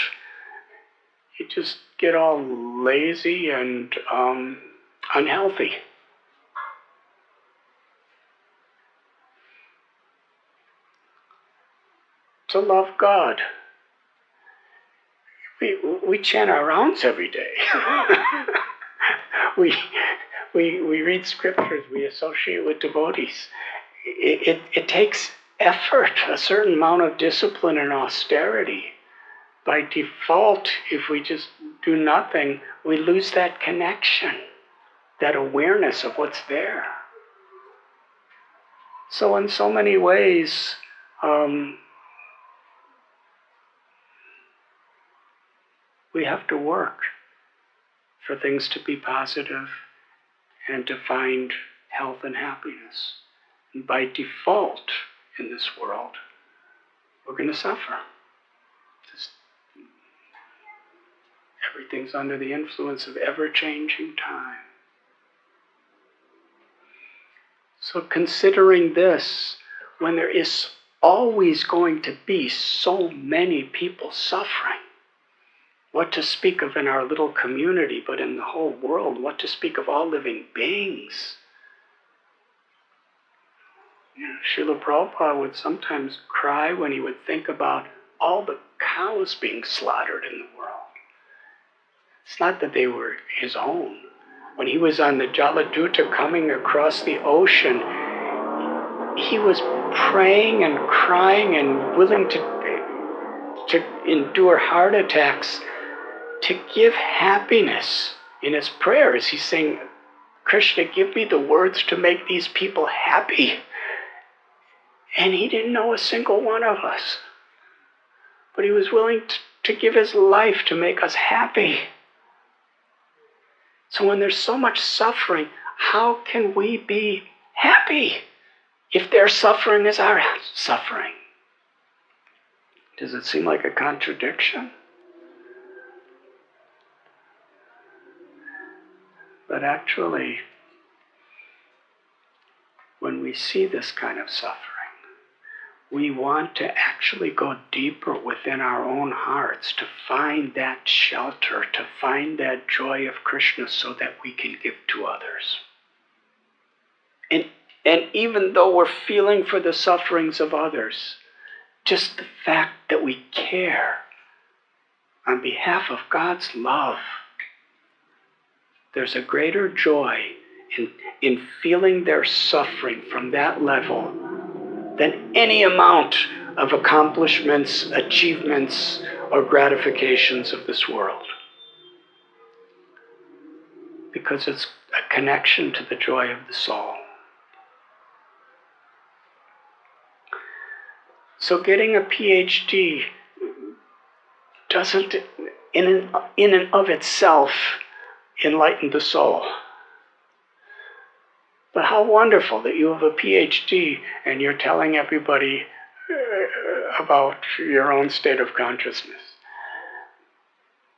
you just get all lazy and unhealthy. To love God. We chant our rounds every day. we read scriptures, we associate with devotees. It takes effort, a certain amount of discipline and austerity. By default, if we just do nothing, we lose that connection, that awareness of what's there. So in so many ways, we have to work for things to be positive and to find health and happiness. And by default in this world, we're going to suffer. Everything's under the influence of ever-changing time. So considering this, when there is always going to be so many people suffering, what to speak of in our little community, but in the whole world, what to speak of all living beings? Srila Prabhupada would sometimes cry when he would think about all the cows being slaughtered in the world. It's not that they were his own. When he was on the Jaladuta coming across the ocean, he was praying and crying and willing to endure heart attacks to give happiness. In his prayers, he's saying, Krishna, give me the words to make these people happy. And he didn't know a single one of us. But he was willing to give his life to make us happy. So when there's so much suffering, how can we be happy if their suffering is our suffering? Does it seem like a contradiction? But actually, when we see this kind of suffering, we want to actually go deeper within our own hearts to find that shelter, to find that joy of Krishna so that we can give to others. And even though we're feeling for the sufferings of others, just the fact that we care on behalf of God's love, there's a greater joy in feeling their suffering from that level than any amount of accomplishments, achievements, or gratifications of this world. Because it's a connection to the joy of the soul. So getting a PhD doesn't, in and of itself, enlighten the soul. But how wonderful that you have a PhD and you're telling everybody about your own state of consciousness.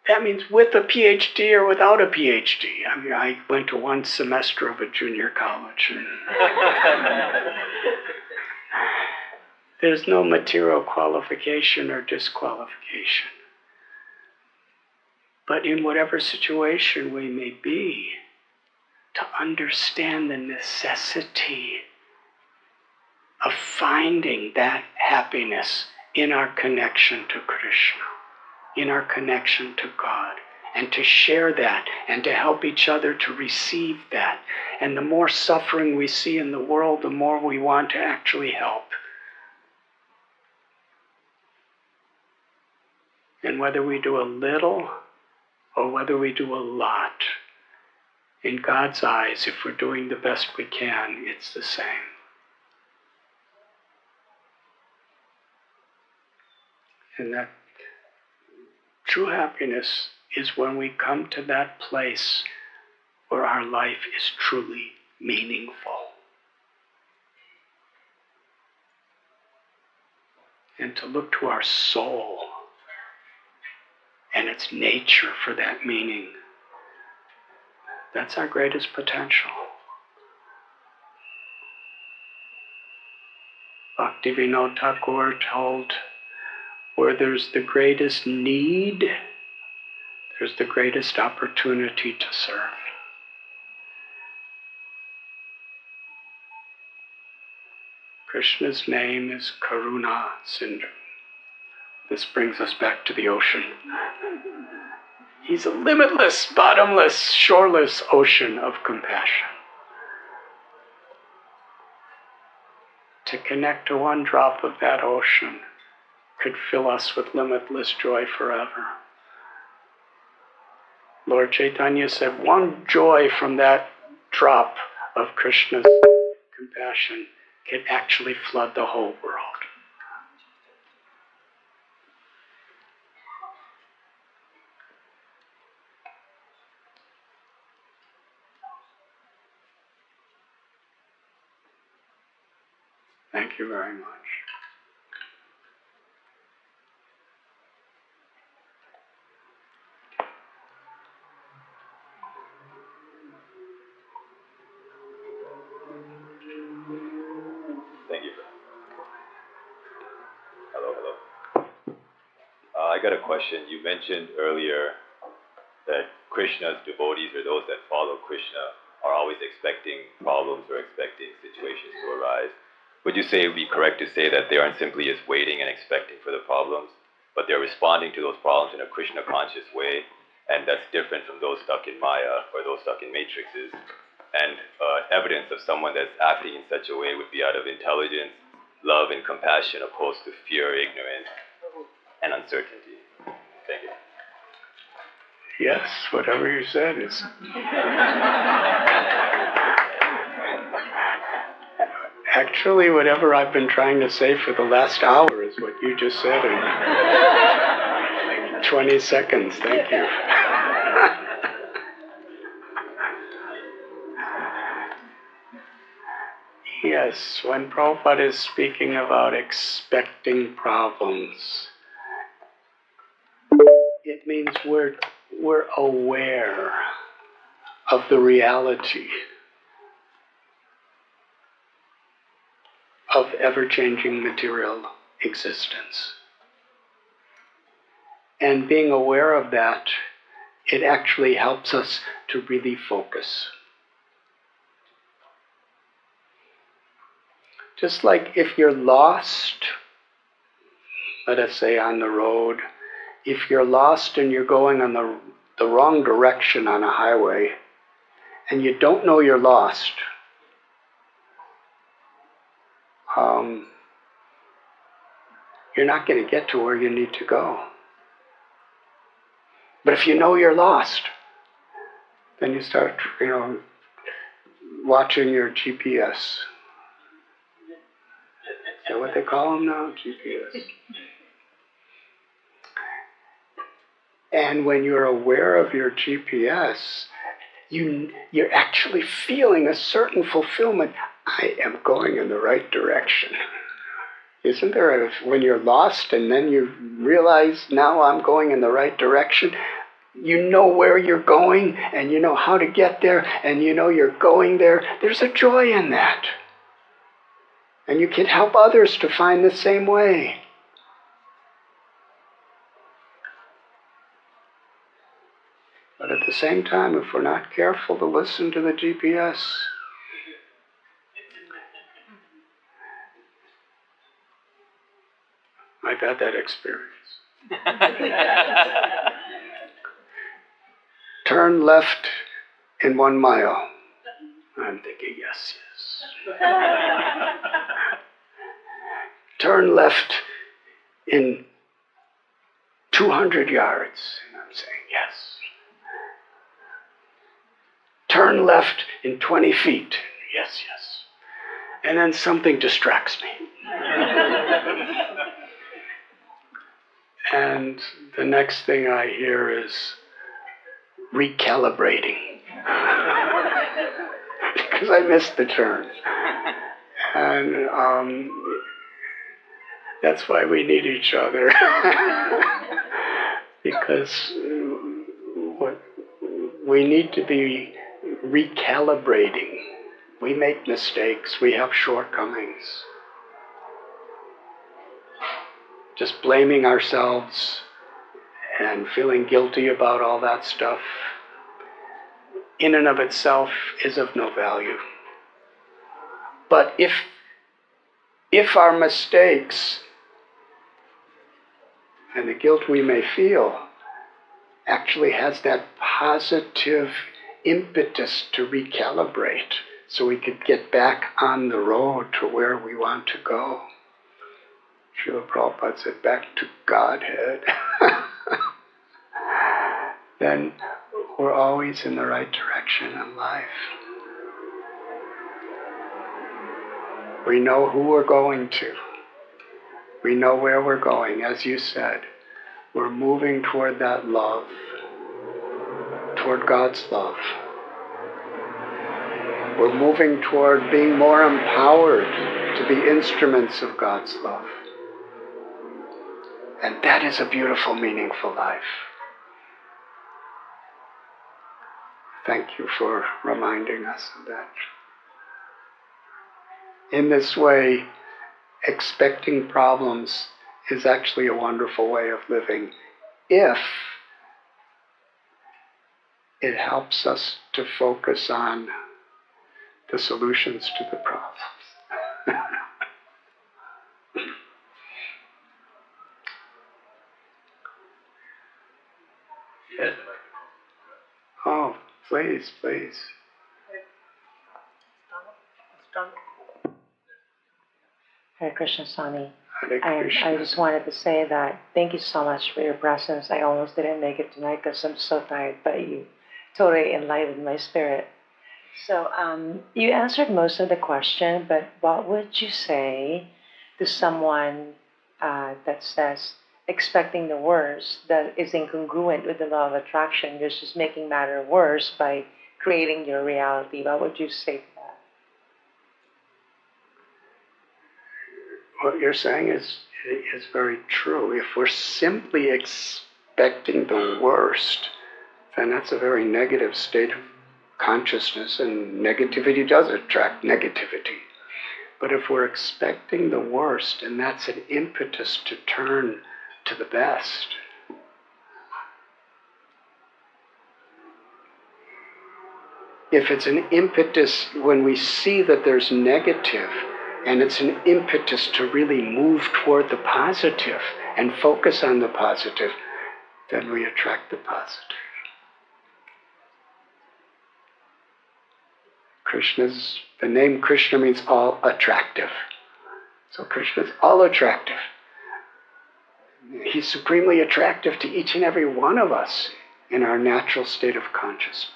That means with a PhD or without a PhD. I mean, I went to one semester of a junior college. And there's no material qualification or disqualification. But in whatever situation we may be, to understand the necessity of finding that happiness in our connection to Krishna, in our connection to God, and to share that, and to help each other to receive that. And the more suffering we see in the world, the more we want to actually help. And whether we do a little or whether we do a lot, in God's eyes, if we're doing the best we can, it's the same. And that true happiness is when we come to that place where our life is truly meaningful. And to look to our soul and its nature for that meaning. That's our greatest potential. Bhaktivinoda Thakur told, where there's the greatest need, there's the greatest opportunity to serve. Krishna's name is Karuna Sindhu. This brings us back to the ocean. He's a limitless, bottomless, shoreless ocean of compassion. To connect to one drop of that ocean could fill us with limitless joy forever. Lord Chaitanya said one joy from that drop of Krishna's compassion could actually flood the whole world. Thank you very much. Thank you. Hello. I got a question. You mentioned earlier that Krishna's devotees, or those that follow Krishna, are always expecting problems or expecting situations to arise. Would you say it would be correct to say that they aren't simply just waiting and expecting for the problems, but they're responding to those problems in a Krishna-conscious way, and that's different from those stuck in Maya or those stuck in matrices? And evidence of someone that's acting in such a way would be out of intelligence, love, and compassion, opposed to fear, ignorance, and uncertainty. Thank you. Yes, whatever you said is... Actually, whatever I've been trying to say for the last hour is what you just said in 20 seconds. Thank you. Yes, when Prabhupada is speaking about expecting problems, it means we're aware of the reality of ever-changing material existence. And being aware of that, it actually helps us to really focus. Just like if you're lost, let us say on the road, if you're lost and you're going on the wrong direction on a highway, and you don't know you're lost, you're not going to get to where you need to go. But if you know you're lost, then you start, watching your GPS. Is that what they call them now? GPS. And when you're aware of your GPS, you're actually feeling a certain fulfillment. I am going in the right direction. Isn't there when you're lost and then you realize, now I'm going in the right direction? You know where you're going and you know how to get there and you know you're going there. There's a joy in that. And you can help others to find the same way. But at the same time, if we're not careful to listen to the GPS, I've had that experience. Turn left in 1 mile. I'm thinking, yes, yes. Turn left in 200 yards. And I'm saying, yes. Turn left in 20 feet. Yes, yes. And then something distracts me. And the next thing I hear is recalibrating. Because I missed the turn. And that's why we need each other. Because we need to be recalibrating. We make mistakes. We have shortcomings. Just blaming ourselves and feeling guilty about all that stuff in and of itself is of no value. But if our mistakes and the guilt we may feel actually has that positive impetus to recalibrate so we could get back on the road to where we want to go. Srila Prabhupada said, back to Godhead. Then we're always in the right direction in life. We know who we're going to. We know where we're going. As you said, we're moving toward that love, toward God's love. We're moving toward being more empowered to be instruments of God's love. And that is a beautiful, meaningful life. Thank you for reminding us of that. In this way, expecting problems is actually a wonderful way of living if it helps us to focus on the solutions to the problems. Yes. Oh, please, please. Hare Krishna, Swami. Hare Krishna. I just wanted to say that thank you so much for your presence. I almost didn't make it tonight because I'm so tired, but you totally enlightened my spirit. So you answered most of the question, but what would you say to someone that says expecting the worst, that is incongruent with the law of attraction, you're just making matter worse by creating your reality? What would you say to that? What you're saying is very true. If we're simply expecting the worst, then that's a very negative state of consciousness, and negativity does attract negativity. But if we're expecting the worst, and that's an impetus to turn to the best, if it's an impetus when we see that there's negative, and it's an impetus to really move toward the positive and focus on the positive, then we attract the positive. The name Krishna means all attractive. So Krishna is all attractive. He's supremely attractive to each and every one of us in our natural state of consciousness.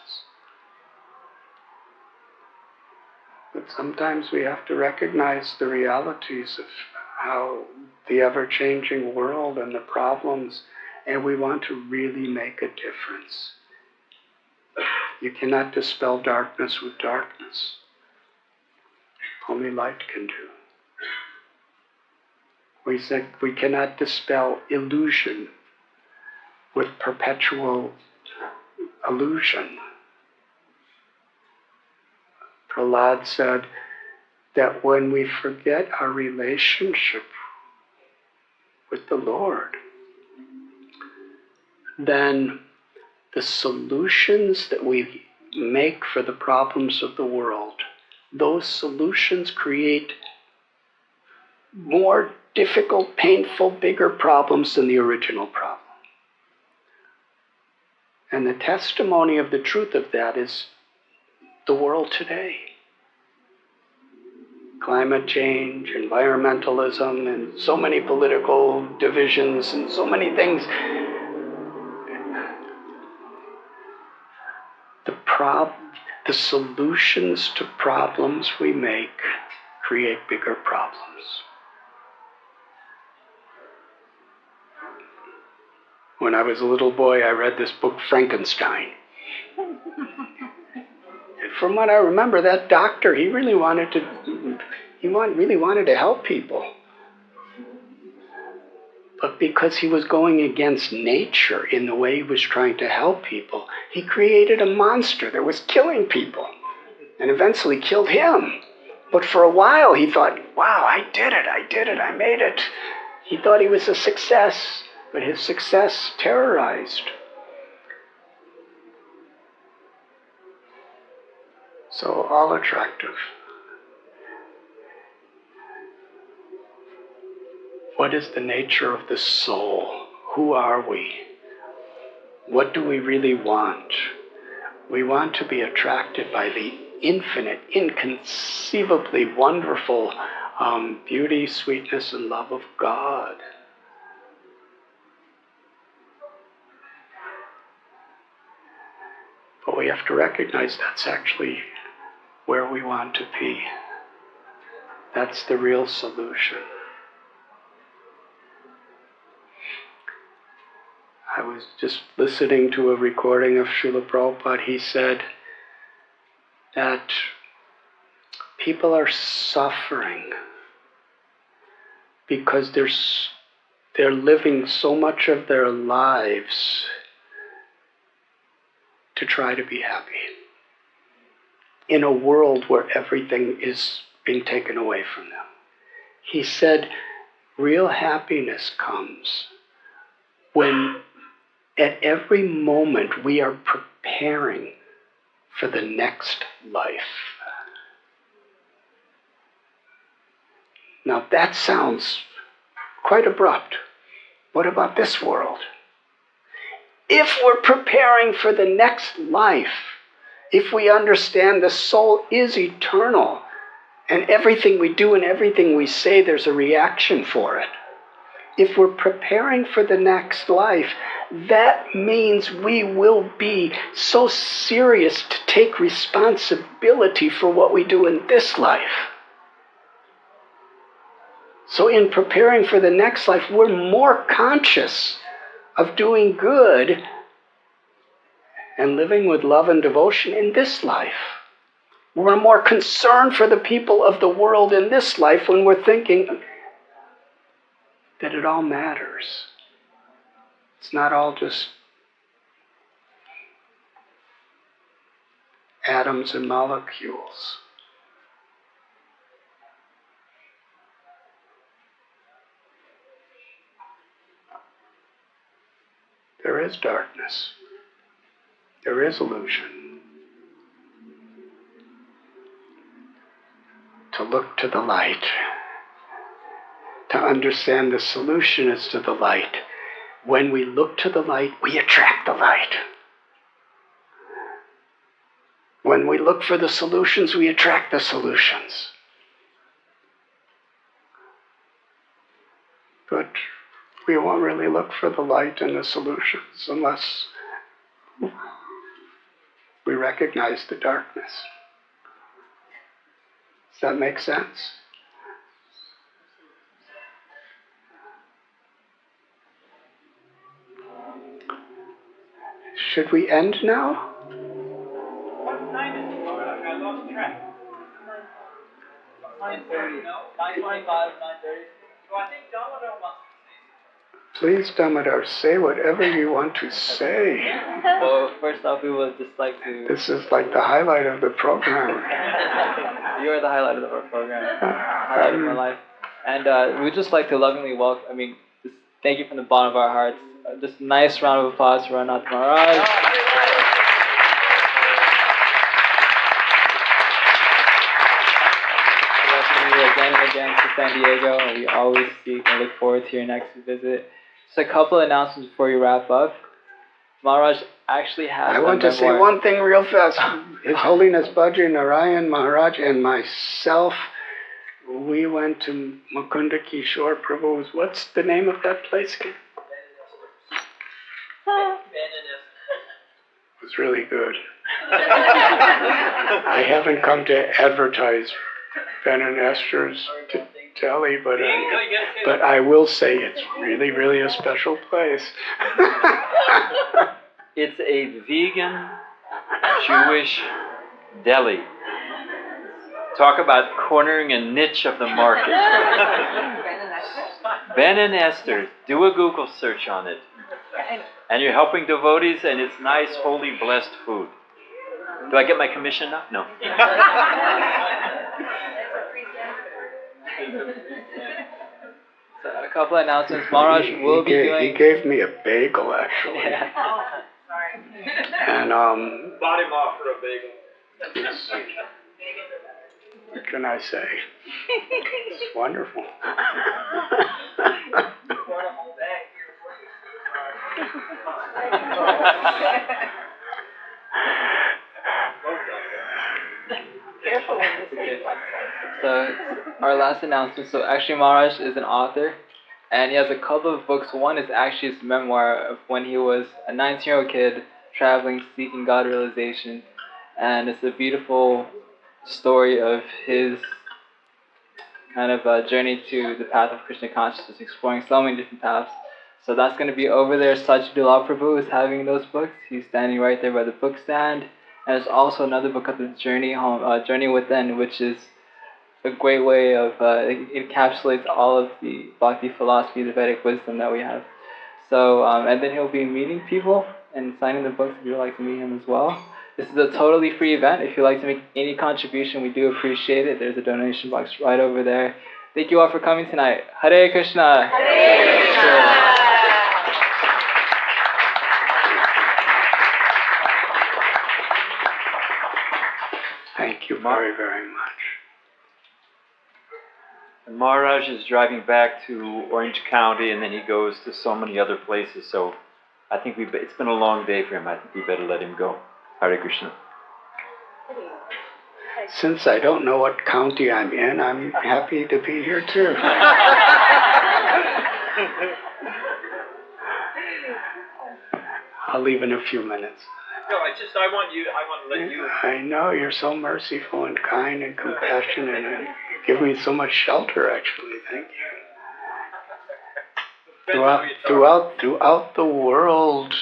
But sometimes we have to recognize the realities of how the ever-changing world and the problems, and we want to really make a difference You cannot dispel darkness with darkness. Only light can do. We said we cannot dispel illusion with perpetual illusion. Prahlad said that when we forget our relationship with the Lord, then the solutions that we make for the problems of the world, those solutions create more difficult, painful, bigger problems than the original problem. And the testimony of the truth of that is the world today. Climate change, environmentalism, and so many political divisions and so many things. The solutions to problems we make create bigger problems. When I was a little boy, I read this book, Frankenstein. And from what I remember, that doctor, he really wanted to help people. But because he was going against nature in the way he was trying to help people, he created a monster that was killing people and eventually killed him. But for a while he thought, wow, I did it, I made it. He thought he was a success, but his success terrorized. So all attractive. What is the nature of the soul? Who are we? What do we really want? We want to be attracted by the infinite, inconceivably wonderful beauty, sweetness, and love of God. But we have to recognize that's actually where we want to be. That's the real solution. I was just listening to a recording of Srila Prabhupada. He said that people are suffering because they're living so much of their lives to try to be happy in a world where everything is being taken away from them. He said real happiness comes when at every moment we are preparing for the next life. Now that sounds quite abrupt. What about this world? If we're preparing for the next life, if we understand the soul is eternal, and everything we do and everything we say, there's a reaction for it. If we're preparing for the next life, that means we will be so serious to take responsibility for what we do in this life. So in preparing for the next life, we're more conscious of doing good and living with love and devotion in this life. We're more concerned for the people of the world in this life when we're thinking that it all matters. It's not all just atoms and molecules. There is darkness. There is illusion. To look to the light, to understand the solution is to the light. When we look to the light, we attract the light. When we look for the solutions, we attract the solutions. But we won't really look for the light and the solutions unless we recognize the darkness. Does that make sense? Should we end now? 9:30. 9:25, 9:30. So I think Damodar wants to say. Please, Damodar, say whatever you want to say. Well, first off, we would just like to. This is like the highlight of the program. You are the highlight of our program, highlight of my life. And we would just like to lovingly welcome, just thank you from the bottom of our hearts. Just a nice round of applause for Radhanath Maharaj. Welcome you again and again to San Diego, and we always seek and look forward to your next visit. Just a couple of announcements before you wrap up. Maharaj actually has I want to say one thing real fast. His Holiness Bhadri Narayan Maharaj and myself, we went to Mukunda Kishore Prabhu's, what's the name of that place again? It was really good. I haven't come to advertise Ben and Esther's Delhi, but I will say it's really, really a special place. It's a vegan Jewish deli. Talk about cornering a niche of the market. Ben and Esther's. Do a Google search on it. And you're helping devotees, and it's nice, holy, blessed food. Do I get my commission now? No. So a couple of announcements. Maharaj will be doing. He gave me a bagel, actually. Yeah. And Bought him off for a bagel. what can I say? It's wonderful. Careful with this. So our last announcement. So actually, Maharaj is an author, and he has a couple of books. One is actually his memoir of when he was a 19-year-old kid traveling, seeking God realization, and it's a beautiful story of his kind of journey to the path of Krishna consciousness, exploring so many different paths. So that's going to be over there. Sajidullah Prabhu is having those books. He's standing right there by the book stand. And there's also another book of the Journey Home, Journey Within, which is a great way of, it encapsulates all of the Bhakti philosophy, the Vedic wisdom that we have. So, and then he'll be meeting people and signing the books if you'd like to meet him as well. This is a totally free event. If you'd like to make any contribution, we do appreciate it. There's a donation box right over there. Thank you all for coming tonight. Hare Krishna. Hare Krishna. Thank you very, very much. And Maharaj is driving back to Orange County, and then he goes to so many other places. So I think it's been a long day for him. I think we better let him go. Hare Krishna. Since I don't know what county I'm in, I'm happy to be here too. I'll leave in a few minutes. No, I want to let you. I know, you're so merciful and kind and compassionate, and you give me so much shelter, actually. Thank you. Throughout the world,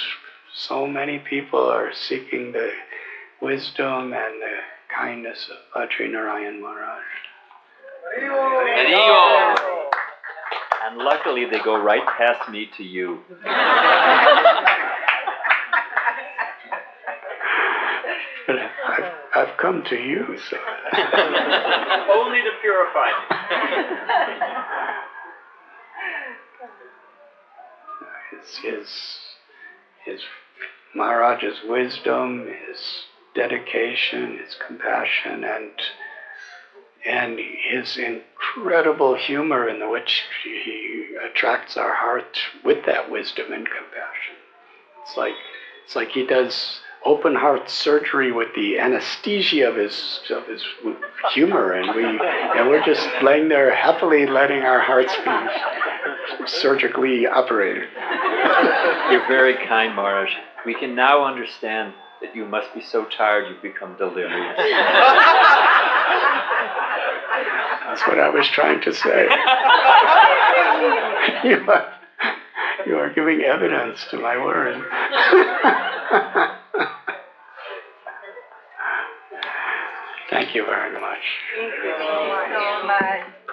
so many people are seeking the wisdom and the kindness of Bhadri Narayan Maharaj. And luckily they go right past me to you. But I've come to you, so. Only to purify me. His Maharaj's wisdom, his dedication, his compassion, and his incredible humor in which he attracts our heart with that wisdom and compassion. It's like he does open heart surgery with the anesthesia of his humor, and we're just laying there happily letting our hearts be surgically operated. You're very kind, Maharaj. We can now understand that you must be so tired you've become delirious. That's what I was trying to say. You are giving evidence to my word. Thank you very much. Thank you so much.